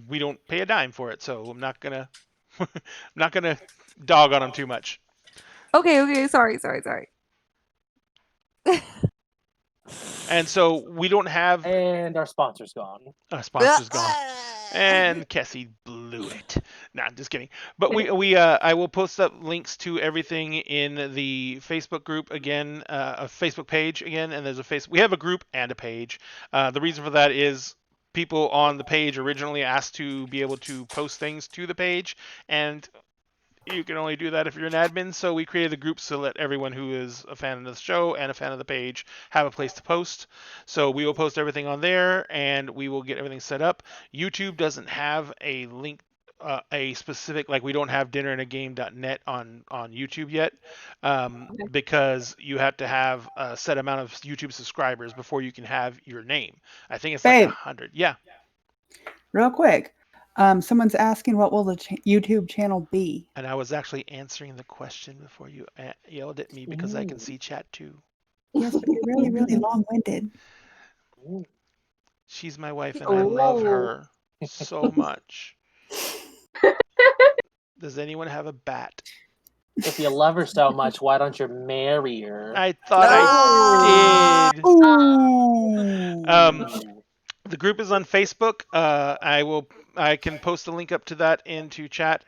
we don't pay a dime for it, so I'm not gonna dog on them too much. okay, sorry. And so we don't have And our sponsor's gone. our sponsors gone. And Kessie blew it. Nah, just kidding. But I will post up links to everything in the Facebook group again, a Facebook page again, and we have a group and a page. The reason for that is people on the page originally asked to be able to post things to the page, and you can only do that if you're an admin, so we created the group to let everyone who is a fan of the show and a fan of the page have a place to post. So we will post everything on there, and we will get everything set up. YouTube doesn't have a link, a specific, like we don't have dinnerandagame.net on YouTube yet, because you have to have a set amount of YouTube subscribers before you can have your name. I think it's like Babe. 100. Yeah. Real quick. Someone's asking what will the YouTube channel be? And I was actually answering the question before you yelled at me because I can see chat too. Yes, but you're really, really long-winded. She's my wife and I love her so much. Does anyone have a bat? If you love her so much, why don't you marry her? I thought I did. Ooh. The group is on Facebook. I can post a link up to that into chat.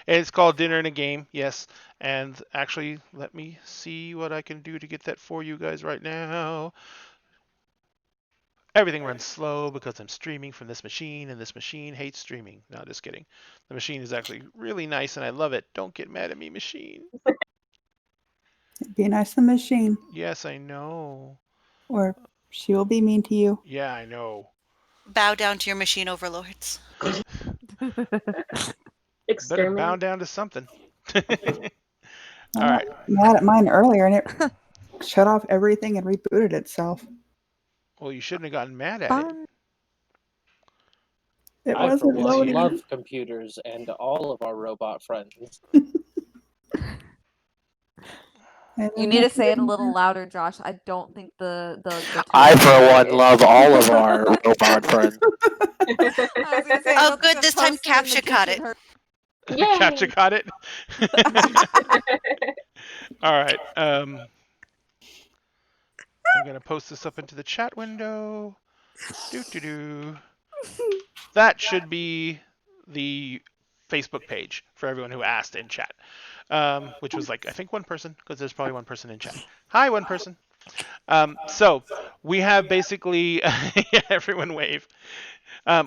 It's called Dinner and a Game. Yes. And actually, let me see what I can do to get that for you guys right now. Everything runs slow because I'm streaming from this machine, and this machine hates streaming. No, just kidding. The machine is actually really nice, and I love it. Don't get mad at me, machine. Be nice to the machine, Yes, I know. or she will be mean to you. Yeah, I know. Bow down to your machine overlords. Better Exterminate. bow down to something. I All right. got mad at mine earlier, and it shut off everything and rebooted itself. Well, you shouldn't have gotten mad at it. It I, for wasn't one, loading. love computers and all of our robot friends. You need to say it a little louder, Josh. I don't think the I, for one, love all of our robot friends. Oh, good. This time Captcha caught it. Yay! Captcha caught it. All right. I'm gonna post this up into the chat window. That should be the Facebook page for everyone who asked in chat, which was like I think one person, because there's probably one person in chat. Hi, one person. So we have basically everyone wave.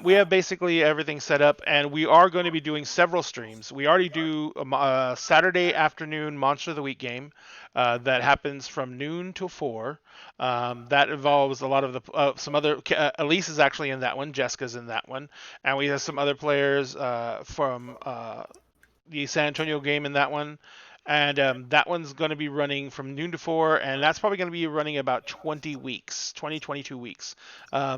We have basically everything set up, and we are going to be doing several streams. We already do a Saturday afternoon Monster of the Week game that happens from noon to 4. That involves a lot of the some other. Elise is actually in that one. Jessica's in that one, and we have some other players from the San Antonio game in that one. And that one's going to be running from noon to 4, and that's probably going to be running about 20 weeks, 22 weeks.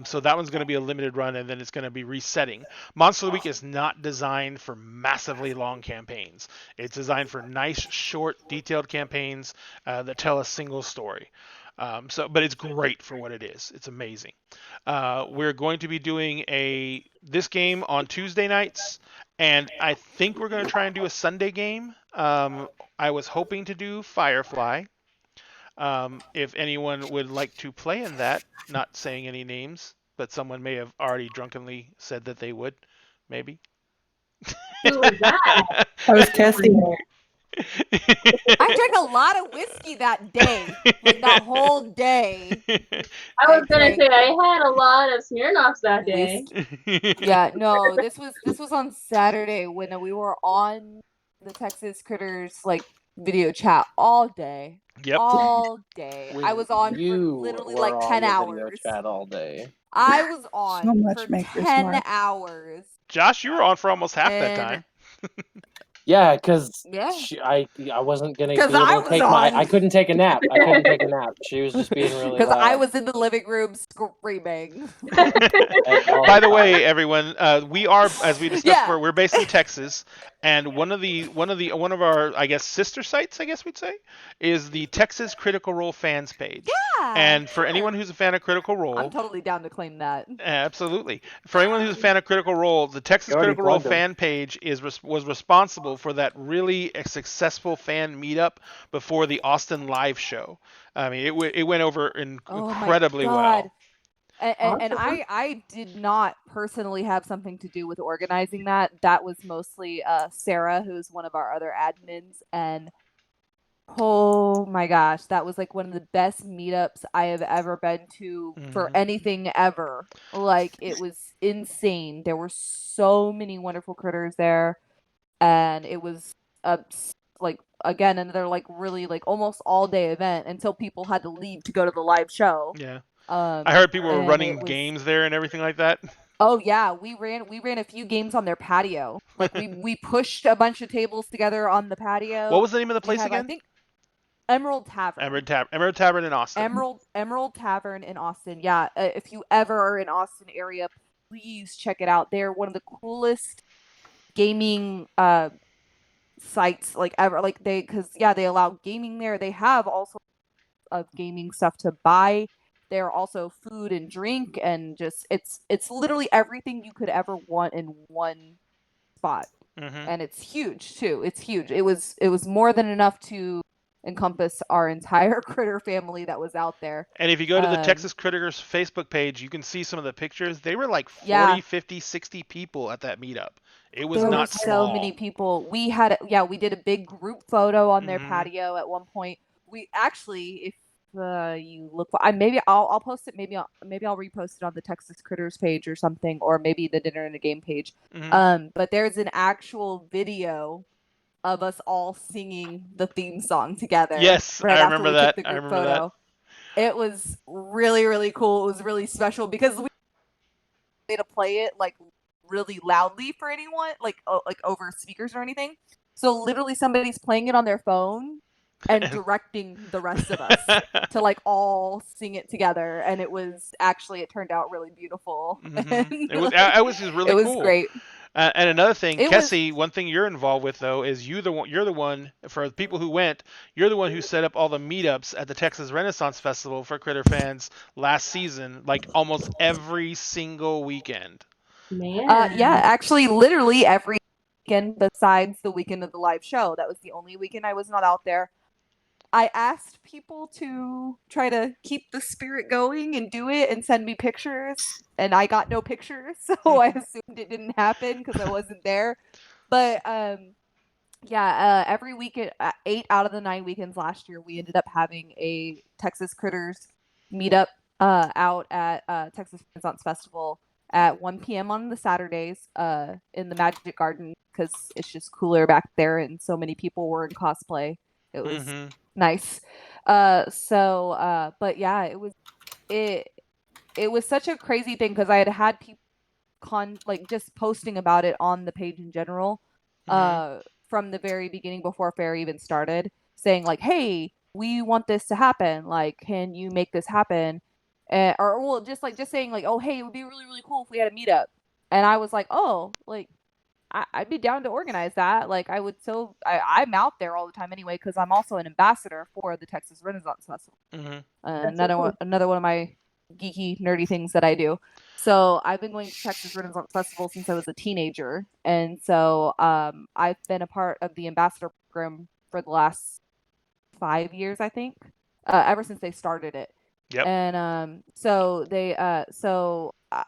So that one's going to be a limited run, and then it's going to be resetting. Monster of the Week is not designed for massively long campaigns. It's designed for nice, short, detailed campaigns that tell a single story. But it's great for what it is. It's amazing. We're going to be doing this game on Tuesday nights, and I think we're going to try and do a Sunday game. I was hoping to do Firefly. If anyone would like to play in that, not saying any names, but someone may have already drunkenly said that they would, maybe. Who was that? That was Cassie. I drank a lot of whiskey that day, like that whole day. I was gonna say I had a lot of Smirnoffs that day. Yeah, no, this was on Saturday when we were on the Texas Critters like video chat all day. Yep. All day. I was on for You literally were like on 10 the hours. video chat all day. I was on So much for makes her 10 smart. hours. Josh, you were on for almost half that And- time. Yeah, because Yeah. I wasn't gonna be 'Cause able I to was take on. I couldn't take a nap. I couldn't take a nap. She was just being really Because loud. I was in the living room screaming. By the way, everyone, we are, as we discussed Yeah. before, we're based in Texas, and one of our, I guess, sister sites, I guess we'd say, is the Texas Critical Role fans page. Yeah. And for anyone who's a fan of Critical Role, I'm totally down to claim that. absolutely. For anyone who's a fan of Critical Role, the Texas You already Critical Role plugged 'em. fan page was responsible for that really successful fan meetup before the Austin live show. I mean, it went over incredibly oh my well. God. And I did not personally have something to do with organizing that. That was mostly Sarah, who's one of our other admins, and oh my gosh, that was like one of the best meetups I have ever been to for anything ever. Like, it was insane. There were so many wonderful critters there, and it was like, again, another like really like almost all day event until people had to leave to go to the live show. Yeah. I heard people were and running it was- games there and everything like that. Oh yeah, we ran a few games on their patio. Like we pushed a bunch of tables together on the patio. What was the name of the place I again? think Emerald Tavern. Emerald Tavern in Austin. Emerald Tavern in Austin. Yeah, if you ever are in Austin area, please check it out. They're one of the coolest gaming sites like ever. Like they allow gaming there. They have all sorts of gaming stuff to buy. They're also food and drink, and just it's literally everything you could ever want in one spot. And it's huge too. It's huge. It was more than enough to encompass our entire critter family that was out there. And if you go to the Texas Critters Facebook page, you can see some of the pictures. They were like 40, 50, 60 people at that meetup. It was there not were small. so many people. We did a big group photo on their patio at one point. We actually, if you look, maybe I'll post it. Maybe I'll repost it on the Texas Critters page or something, or maybe the Dinner and a Game page. But there's an actual video of us all singing the theme song together. Yes, right I after remember we that. took the I group remember photo. It was really, really cool. It was really special because we to play it like really loudly for anyone, like over speakers or anything. So literally somebody's playing it on their phone and directing the rest of us to like all sing it together, and it turned out really beautiful. It was just really cool. It was great. And another thing, Kessie, one thing you're involved with though is you're the one for the people who went. You're the one who set up all the meetups at the Texas Renaissance Festival for Critter fans last season, like almost every single weekend. Man. Yeah, actually, literally every weekend besides the weekend of the live show. That was the only weekend I was not out there. I asked people to try to keep the spirit going and do it and send me pictures, and I got no pictures, so I assumed it didn't happen because I wasn't there. But every weekend, 8 out of the 9 weekends last year, we ended up having a Texas Critters meetup out at Texas Renaissance Festival at 1 p.m. on the Saturdays in the Magic Garden because it's just cooler back there, and so many people were in cosplay. It was nice. But yeah, it was such a crazy thing because I had people just posting about it on the page in general from the very beginning before fair even started, saying like, "Hey, we want this to happen. Like, can you make this happen?" Or well, just saying like, "Oh, hey, it would be really really cool if we had a meetup." And I was like, "Oh, like I'd be down to organize that. Like, I'm out there all the time anyway because I'm also an ambassador for the Texas Renaissance Festival. Mhm. Another one of my geeky nerdy things that I do. So I've been going to Texas Renaissance Festival since I was a teenager, and so I've been a part of the ambassador program for the last 5 years, I think, ever since they started it. Yep. And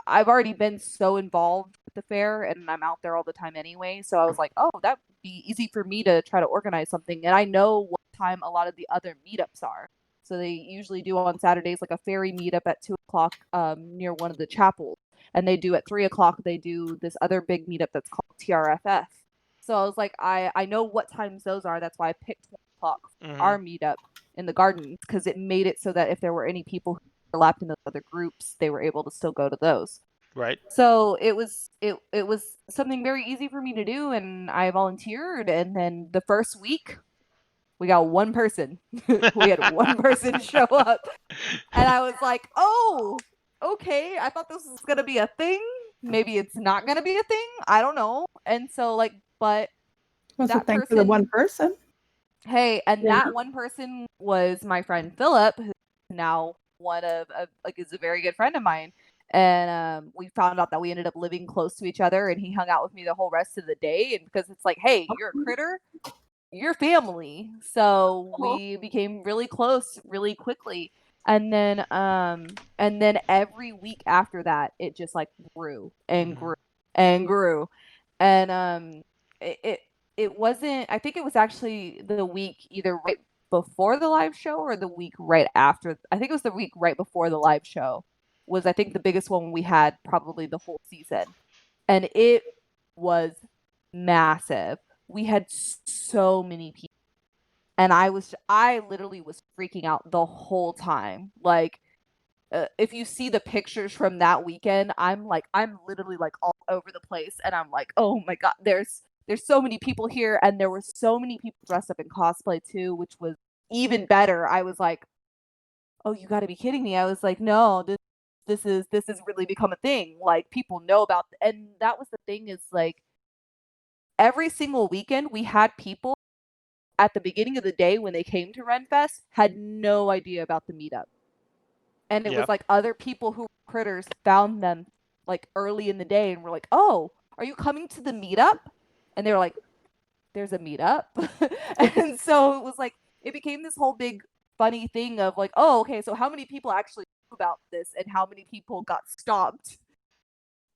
I've already been so involved with the fair, and I'm out there all the time anyway. So I was like, oh, that'd be easy for me to try to organize something, and I know what time a lot of the other meetups are. So they usually do on Saturdays like a fairy meetup at 2 o'clock near one of the chapels, and they do at 3 o'clock. They do this other big meetup that's called TRFF. So I was like, I know what times those are. That's why I picked 1 o'clock for our meetup in the gardens, because it made it so that if there were any people who overlapped in those other groups, they were able to still go to those. Right. So it was something very easy for me to do, and I volunteered. And then the first week, we got one person. We had one person show up, and I was like, "Oh, okay. I thought this was gonna be a thing. Maybe it's not gonna be a thing. I don't know." And so, like, but Well, so that thanks for the one person. Hey, and Yeah. that one person was my friend Philip, who's now one of like is a very good friend of mine. And we found out that we ended up living close to each other, and he hung out with me the whole rest of the day. And because it's like, hey, you're a critter, you're family, so we became really close really quickly. And then every week after that, it just like grew and grew and grew, and it wasn't. I think it was actually the week either right before the live show or the week right after. I think it was the week right before the live show was, I think, the biggest one we had probably the whole season, and it was massive. We had so many people, and I literally was freaking out the whole time. Like, if you see the pictures from that weekend, I'm literally like all over the place, and I'm like, oh my god, there's so many people here, and there were so many people dressed up in cosplay too, which was even better. I was like, oh, you got to be kidding me. I was like, no, this is really become a thing. Like, people know about, and that was the thing, is like every single weekend we had people at the beginning of the day when they came to Renfest had no idea about the meetup. And it was like other people who were critters found them like early in the day and were like, oh, are you coming to the meetup? And they were like, there's a meetup. And so it was like, it became this whole big funny thing of like, oh, okay, so how many people actually knew about this, and how many people got stopped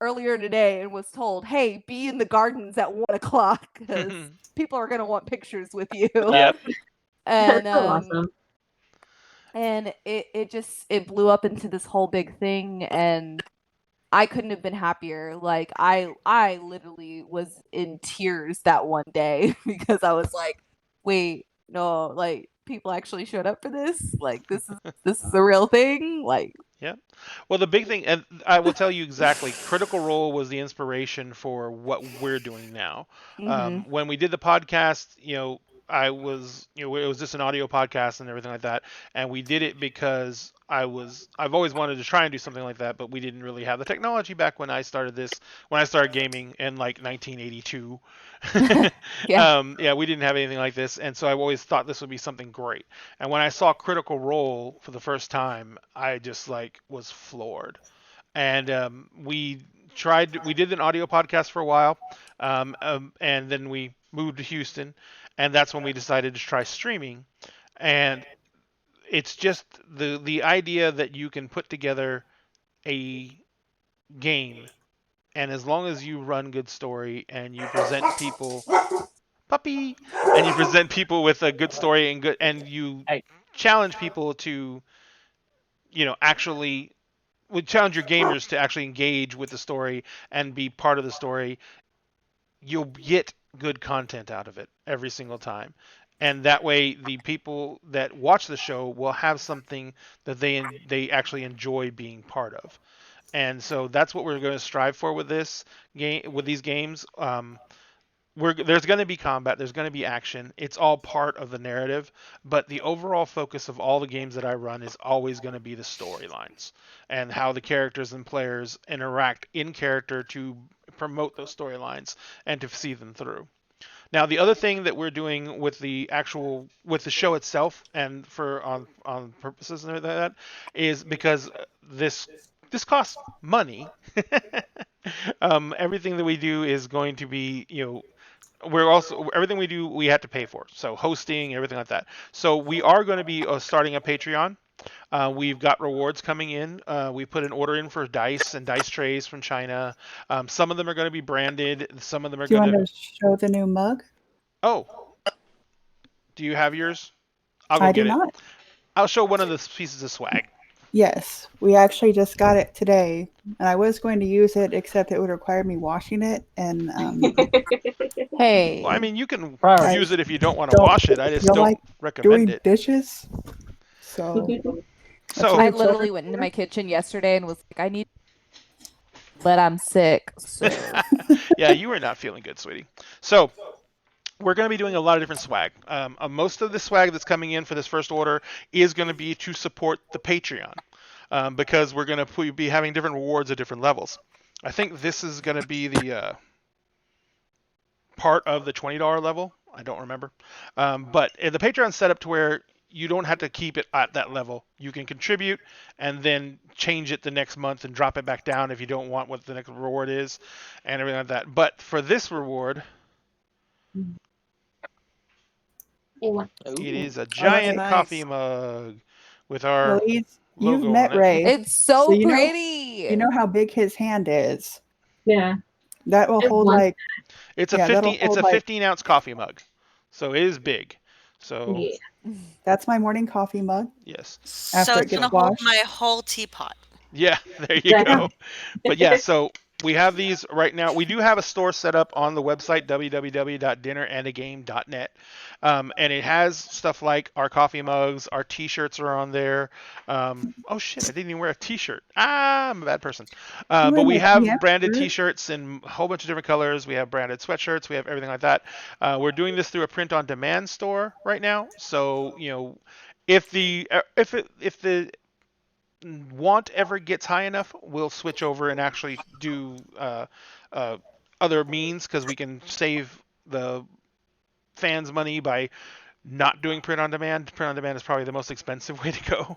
earlier today and was told, hey, be in the gardens at 1 o'clock because people are going to want pictures with you. Yep. And That's so awesome. and it blew up into this whole big thing, and I couldn't have been happier. Like, I literally was in tears that one day because I was like, wait, no, like, people actually showed up for this? Like, this is a real thing? Like, Yeah. Well, the big thing, and I will tell you exactly, Critical Role was the inspiration for what we're doing now. When we did the podcast, it was just an audio podcast and everything like that, and we did it because I've always wanted to try and do something like that, but we didn't really have the technology back when I started gaming in like 1982. We didn't have anything like this, and so I've always thought this would be something great. And when I saw Critical Role for the first time, I just like was floored. And we did an audio podcast for a while, and then we moved to Houston, and that's when we decided to try streaming. And it's just the idea that you can put together a game, and as long as you run good story and you present people with a good story and you challenge people to actually would challenge your gamers to actually engage with the story and be part of the story, you'll get good content out of it every single time. And that way, the people that watch the show will have something that they actually enjoy being part of. And so that's what we're going to strive for with this game, with these games. there's going to be combat, there's going to be action. It's all part of the narrative, but the overall focus of all the games that I run is always going to be the storylines and how the characters and players interact in character to promote those storylines and to see them through. Now, the other thing that we're doing with the show itself, and for on purposes and everything like that, is because this costs money. Everything that we do is going to be, everything we do we have to pay for. So hosting, everything like that. So we are going to be starting a Patreon. We've got rewards coming in. We put an order in for dice and dice trays from China. Some of them are going to be branded. Some of them are Do you going want to show the new mug? Oh, do you have yours? I'll go I get do it. not. I'll show one of the pieces of swag. Yes, we actually just got it today, and I was going to use it, except it would require me washing it. And Hey, Well, I mean, you can Right. use it if you don't want to wash it. I just feel don't like recommend doing it. dishes. So So I literally went into my kitchen yesterday and was like, I need, but I'm sick. So yeah, you were not feeling good, sweetie. So we're going to be doing a lot of different swag. Most of the swag that's coming in for this first order is going to be to support the Patreon, because we're going to be having different rewards at different levels. I think this is going to be the part of the $20 level. I don't remember. But the Patreon's set up to where you don't have to keep it at that level. You can contribute and then change it the next month and drop it back down if you don't want what the next reward is and everything like that. But for this reward, it is a giant nice. coffee mug with our Louise, logo you've met on it. Ray. it's so you know- pretty. You know how big his hand is. Yeah. That will I hold want like It's a Yeah, that'll 15. It's a hold, like- 15-ounce coffee mug, so it is big. So Yeah. that's my morning coffee mug. yes, After So it it's gets gonna hold washed. my whole teapot. yeah, there you Exactly. go. But yeah, so we have these right now. We do have a store set up on the website www.dinnerandagame.net, and it has stuff like our coffee mugs, our T-shirts are on there. Oh shit, I didn't even wear a T-shirt. I'm a bad person. But we have branded T-shirts in a whole bunch of different colors. We have branded sweatshirts. We have everything like that. We're doing this through a print-on-demand store right now. So if the want ever gets high enough, we'll switch over and actually do other means, because we can save the fans money by not doing print on demand. Print on demand is probably the most expensive way to go.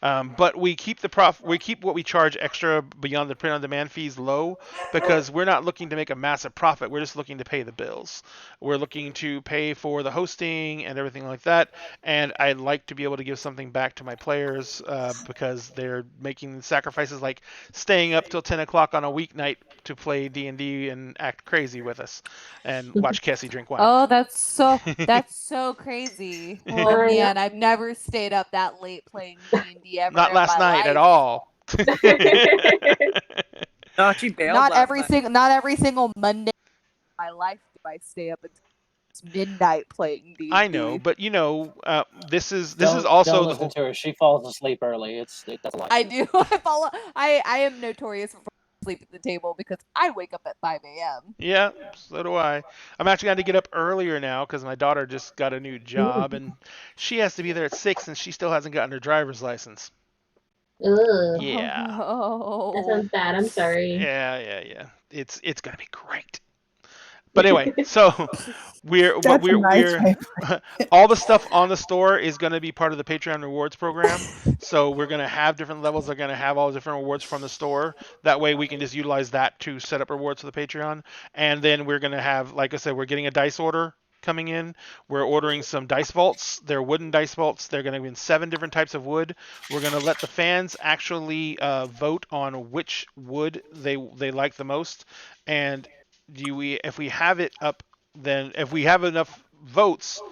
But we keep we keep what we charge extra beyond the print on demand fees low, because we're not looking to make a massive profit. We're just looking to pay the bills. We're looking to pay for the hosting and everything like that. And I'd like to be able to give something back to my players, because they're making sacrifices like staying up till 10 o'clock on a weeknight to play D&D and act crazy with us and watch Cassie drink wine. Oh, that's so crazy. Oh man, I've never stayed up that late playing D&D ever. Not in last my night life. at all. No, she bailed Not last every night. not every single Monday of my life do I stay up until midnight playing D&D. I know, but this is Don't also the listen whole. to her. She falls asleep early. That's a lie. I do. I am notorious for falling asleep at the table because I wake up at 5 a.m. Yeah, so do I. I'm actually going to get up earlier now because my daughter just got a new job and she has to be there at 6 and she still hasn't gotten her driver's license. Ugh. Yeah. That Oh. sounds bad. I'm sorry. Yeah. It's going to be great. But anyway, so we're all the stuff on the store is going to be part of the Patreon rewards program. So we're going to have different levels. They're going to have all the different rewards from the store. That way we can just utilize that to set up rewards for the Patreon. And then we're going to have, like I said, we're getting a dice order coming in. We're ordering some dice vaults. They're wooden dice vaults. They're going to be in 7 different types of wood. We're going to let the fans actually vote on which wood they like the most. And if we have it up, then if we have enough votes,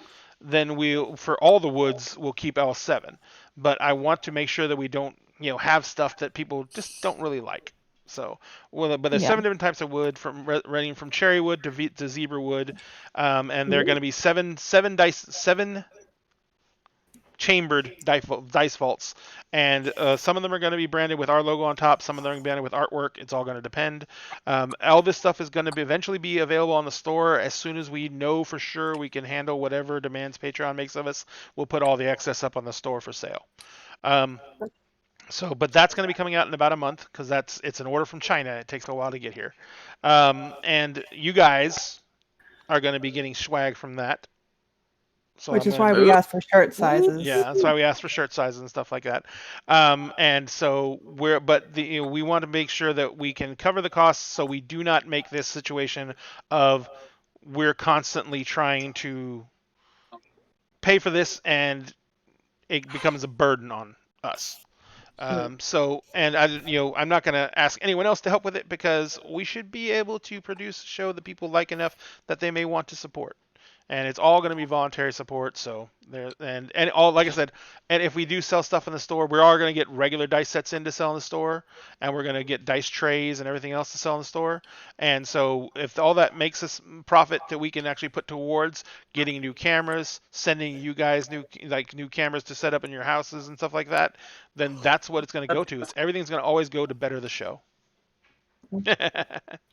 then for all the woods we'll keep L7. But I want to make sure that we don't have stuff that people just don't really like. So but there's 7 different types of wood, ranging from cherry wood to zebra wood, and they're going to be 7 chambered dice vaults, and some of them are going to be branded with our logo on top. Some of them are branded with artwork. It's all going to depend. All this stuff is going to eventually be available on the store as soon as we know for sure we can handle whatever demands Patreon makes of us. We'll put all the excess up on the store for sale. But that's going to be coming out in about a month because it's an order from China. It takes a while to get here, and you guys are going to be getting swag from that. So Which is why we asked for shirt sizes. Yeah, that's why we asked for shirt sizes and stuff like that. And so we want to make sure that we can cover the costs, so we do not make this situation of we're constantly trying to pay for this and it becomes a burden on us. I'm not going to ask anyone else to help with it because we should be able to produce a show that people like enough that they may want to support. And it's all going to be voluntary support. So like I said, and if we do sell stuff in the store, we are going to get regular dice sets in to sell in the store, and we're going to get dice trays and everything else to sell in the store. And so if all that makes us profit that we can actually put towards getting new cameras, sending you guys new cameras to set up in your houses and stuff like that, then that's what it's going to go to. Everything's going to always go to better the show.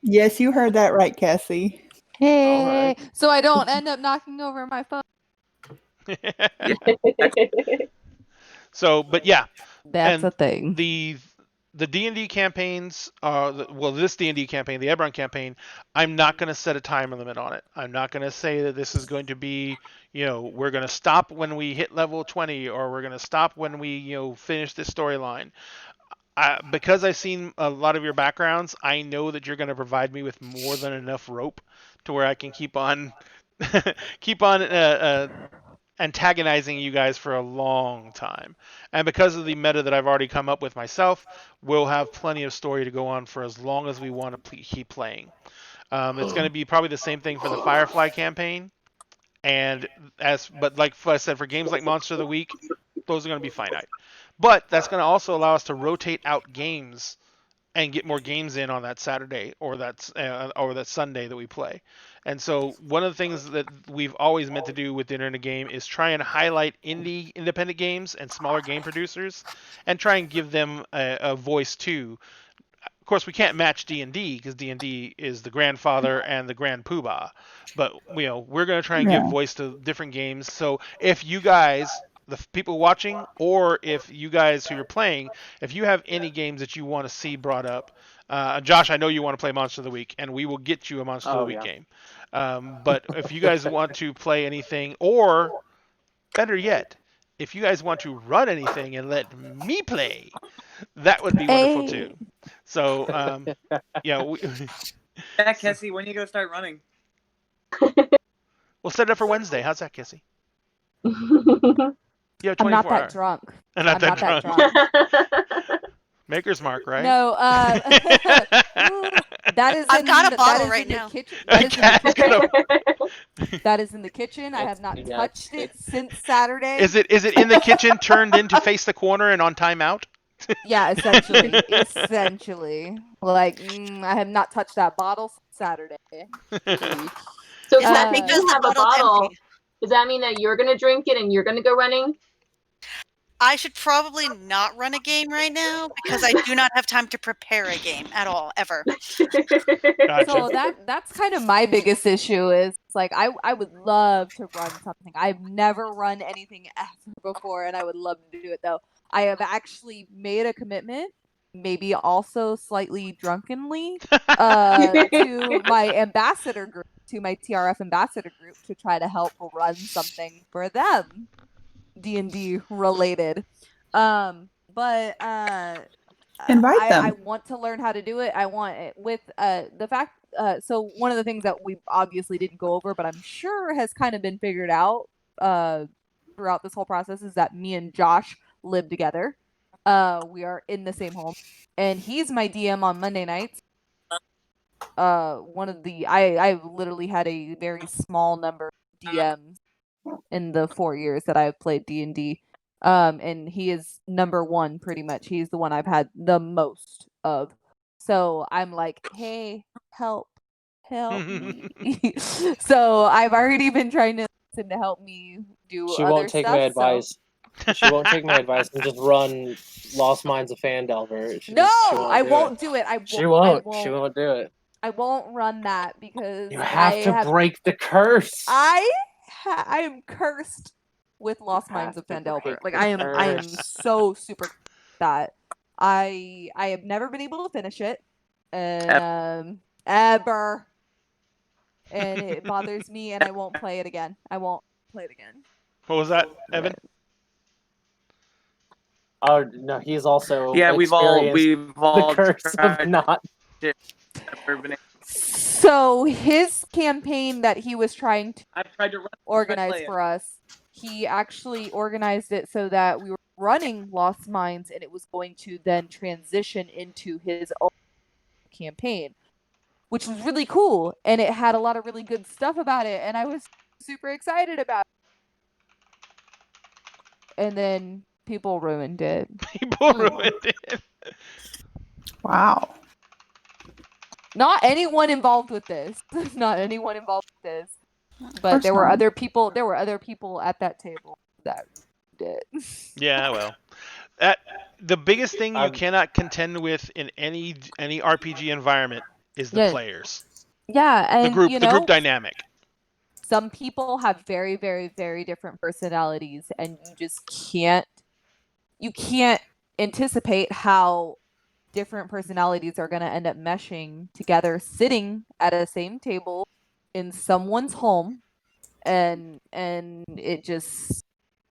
Yes, you heard that right, Cassie. Hey, so I don't end up knocking over my phone. But yeah, that's a thing. The D&D campaigns, this D&D campaign, the Eberron campaign, I'm not going to set a time limit on it. I'm not going to say that this is going to be, we're going to stop when we hit level 20 or we're going to stop when we, finish this storyline. Because I've seen a lot of your backgrounds, I know that you're going to provide me with more than enough rope to where I can keep on antagonizing you guys for a long time. And because of the meta that I've already come up with myself, we'll have plenty of story to go on for as long as we want to keep playing. It's going to be probably the same thing for the Firefly campaign. But like I said, for games like Monster of the Week, those are going to be finite. But that's going to also allow us to rotate out games and get more games in on that Saturday or that Sunday that we play. And so one of the things that we've always meant to do with Dinner and a Game is try and highlight independent games and smaller game producers and try and give them a voice too. Of course, we can't match D&D because D&D is the grandfather and the grand poobah. But we're going to try and give voice to different games. So if you guys, the people watching, or if you guys who are playing, if you have any games that you want to see brought up, Josh, I know you want to play Monster of the Week, and we will get you a Monster of the Week game. But if you guys want to play anything, or better yet, if you guys want to run anything and let me play, that would be wonderful too. So, Yeah, Cassie, when are you going to start running? We'll set it up for Wednesday. How's that, Cassie? Yeah, 24 I'm not that hours. drunk. I'm not that drunk. Maker's Mark, right? No, that is. I've got a bottle right now. That is in the kitchen. I have not touched it since Saturday. Is it in the kitchen, turned into face the corner and on timeout? Yeah, essentially. Like, I have not touched that bottle since Saturday. So that because you have a bottle, does that mean that you're going to drink it and you're going to go running? I should probably not run a game right now because I do not have time to prepare a game at all, ever. Gotcha. So that's kind of my biggest issue is like I would love to run something. I've never run anything ever before, and I would love to do it though. I have actually made a commitment, maybe also slightly drunkenly, to my ambassador group, to my TRF ambassador group, to try to help run something for them. D&D related, but invite them. I want to learn how to do it. I want it with the fact. So one of the things that we obviously didn't go over, but I'm sure has kind of been figured out throughout this whole process, is that me and Josh live together. We are in the same home, and he's my DM on Monday nights. I've literally had a very small number of DMs in the 4 years that I've played D&D, and he is number one pretty much. He's the one I've had the most of. So I'm like, hey, help me. So I've already been trying to listen to help me do. She other won't take stuff, my advice. She won't take my advice and just run Lost Minds of Fandelver. She No, I do won't it. do it. I won't. She won't. I She won't. won't do it. I won't run that because You have to break the curse. I am cursed with Lost Minds of Have to Fandelver. break Like the I am curse. so super that I have never been able to finish it. Ever. And it bothers me, and I won't play it again. I won't play it again. What was that, Evan? Oh no, he's also we've all the curse of not. So his campaign that he was trying to I've tried to organize for us, he actually organized it so that we were running Lost Minds, and it was going to then transition into his own campaign, which was really cool, and it had a lot of really good stuff about it, and I was super excited about it. And then people ruined it. People ruined it. Wow. Not anyone involved with this. Not anyone involved with this. But there were other people. There were other people at that table that did. Yeah, well, the biggest thing you cannot contend with in any RPG environment is the players. Yeah, and the group dynamic. Some people have very, very, very different personalities, and you just can't anticipate how different personalities are going to end up meshing together, sitting at a same table in someone's home, and it just,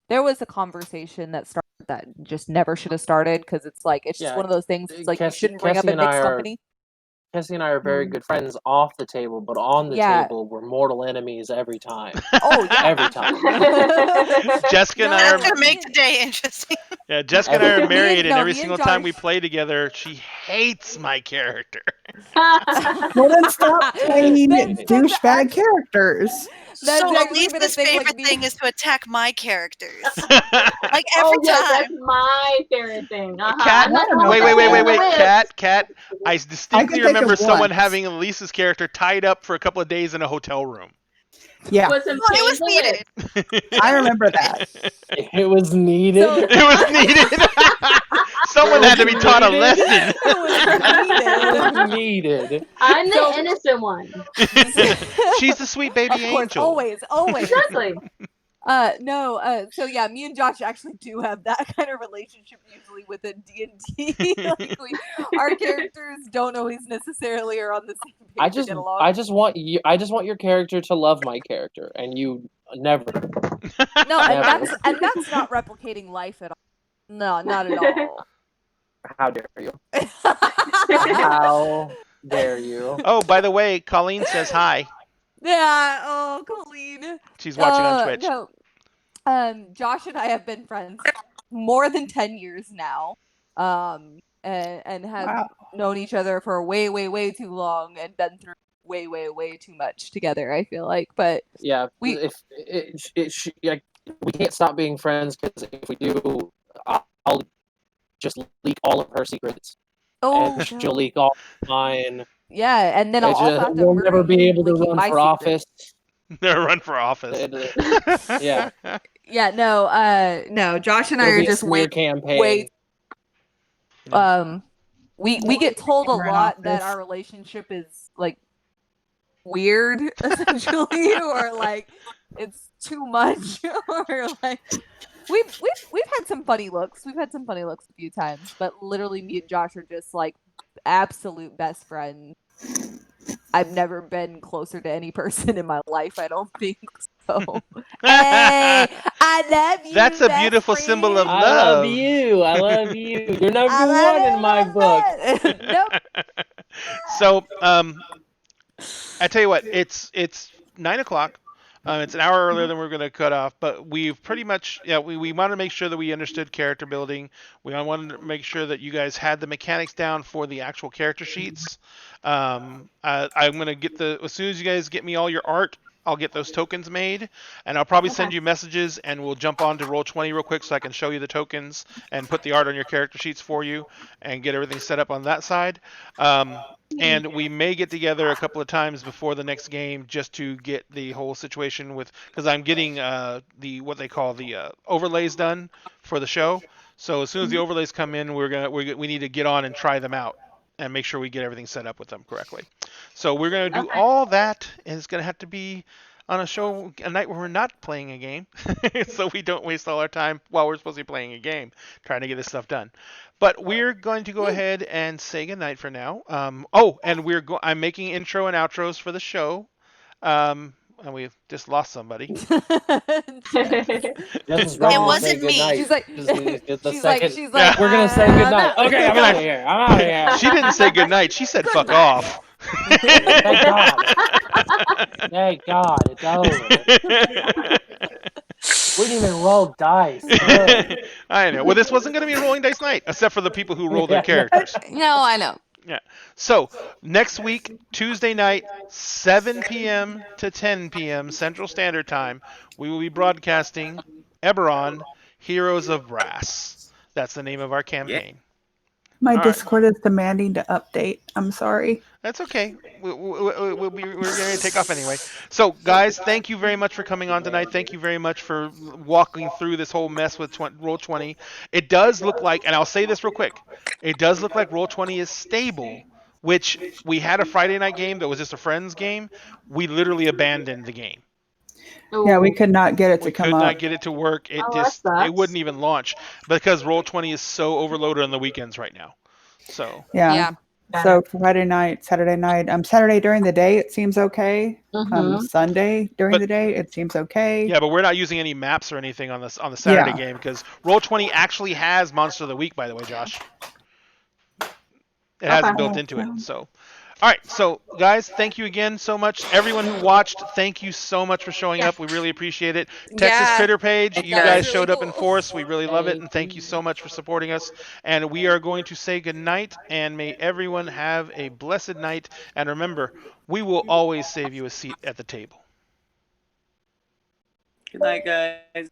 there was a conversation that started that just never should have started, because it's like, it's just one of those things. It's like, you shouldn't bring up a mixed company. Cassie and I are very good friends off the table, but on the table, we're mortal enemies every time. Oh yeah, every time. Jessica and I are. That's gonna make the day interesting. Yeah, Jessica and I are married, and every single time we play together, she hates my character. Well, then stop playing douchebag characters. So Elisa's favorite thing is to attack my characters. Like every time. That's my favorite thing. Cat, wait, Cat. I distinctly remember someone having Elisa's character tied up for a couple of days in a hotel room. Yeah. It was needed. I remember that. It was needed. It was needed. Someone had to be taught a lesson. It was needed. I'm the innocent one. She's the sweet baby angel. Always. Exactly. So yeah, me and Josh actually do have that kind of relationship usually within D&D. Our characters don't always necessarily are on the same page to get along. I just want your character to love my character, and you never. No, and that's not replicating life at all. No, not at all. How dare you? How dare you? Oh, by the way, Colleen says hi. Yeah, oh, Colleen. She's watching on Twitch. No. Josh and I have been friends more than 10 years now. And have known each other for way, way, way too long, and been through way, way, way too much together, I feel like. But yeah, we can't stop being friends, because if we do, I'll just leak all of her secrets. Oh, she'll leak all mine. Yeah, and then I'll also have to we'll never be able to run for office. Never run for office. Yeah. Yeah, no. Josh and I are just way. We get told a lot that our relationship is like weird, essentially, or like it's too much, or like we've had some funny looks. We've had some funny looks a few times, but literally, me and Josh are just like absolute best friends. I've never been closer to any person in my life, I don't think so. Hey, I love you. That's a beautiful symbol of love. I love you. I love you. You're number one in my book. Nope. So, I tell you what, it's 9:00. It's an hour earlier than we're going to cut off, but we've pretty much, we wanted to make sure that we understood character building. We wanted to make sure that you guys had the mechanics down for the actual character sheets. I'm going to get as soon as you guys get me all your art, I'll get those tokens made, and I'll probably send you messages, and we'll jump on to Roll20 real quick so I can show you the tokens and put the art on your character sheets for you and get everything set up on that side. And we may get together a couple of times before the next game just to get the whole situation with, because I'm getting what they call the overlays done for the show. So as soon as the overlays come in, we need to get on and try them out and make sure we get everything set up with them correctly. So we're going to do all that, and it's going to have to be on a night where we're not playing a game, so we don't waste all our time while we're supposed to be playing a game trying to get this stuff done. But we're going to go ahead and say goodnight for now. And I'm making intro and outros for the show. And we've just lost somebody. It wasn't me. She's like, she's like, we're gonna say goodnight. Okay, I'm out of here. I'm out of here. She didn't say goodnight. She said fuck off. Thank God. Thank God, it's over. We didn't even roll dice. I know. Well, this wasn't going to be a rolling dice night, except for the people who rolled their characters. No, I know. Yeah. So next week, Tuesday night, 7 p.m. to 10 p.m. Central Standard Time, we will be broadcasting Eberron, Heroes of Brass. That's the name of our campaign. My All Discord is demanding to update. I'm sorry. That's okay. We're going to take off anyway. So, guys, thank you very much for coming on tonight. Thank you very much for walking through this whole mess with Roll20. It does look like, and I'll say this real quick, it does look like Roll20 is stable, which we had a Friday night game that was just a friends game. We literally abandoned the game. Yeah, we could not get it to We come could up. not get it to work. It it wouldn't even launch because Roll20 is so overloaded on the weekends right now. So Yeah. So Friday night, Saturday night, Saturday during the day, it seems okay. Sunday during the day, it seems okay. Yeah, but we're not using any maps or anything on the Saturday game because Roll20 actually has Monster of the Week, by the way, Josh. It has it built into it. So, all right. So, guys, thank you again so much. Everyone who watched, thank you so much for showing up. We really appreciate it. Texas Critter Page, you guys showed up in force. We really love it, and thank you so much for supporting us. And we are going to say goodnight, and may everyone have a blessed night. And remember, we will always save you a seat at the table. Good night, guys.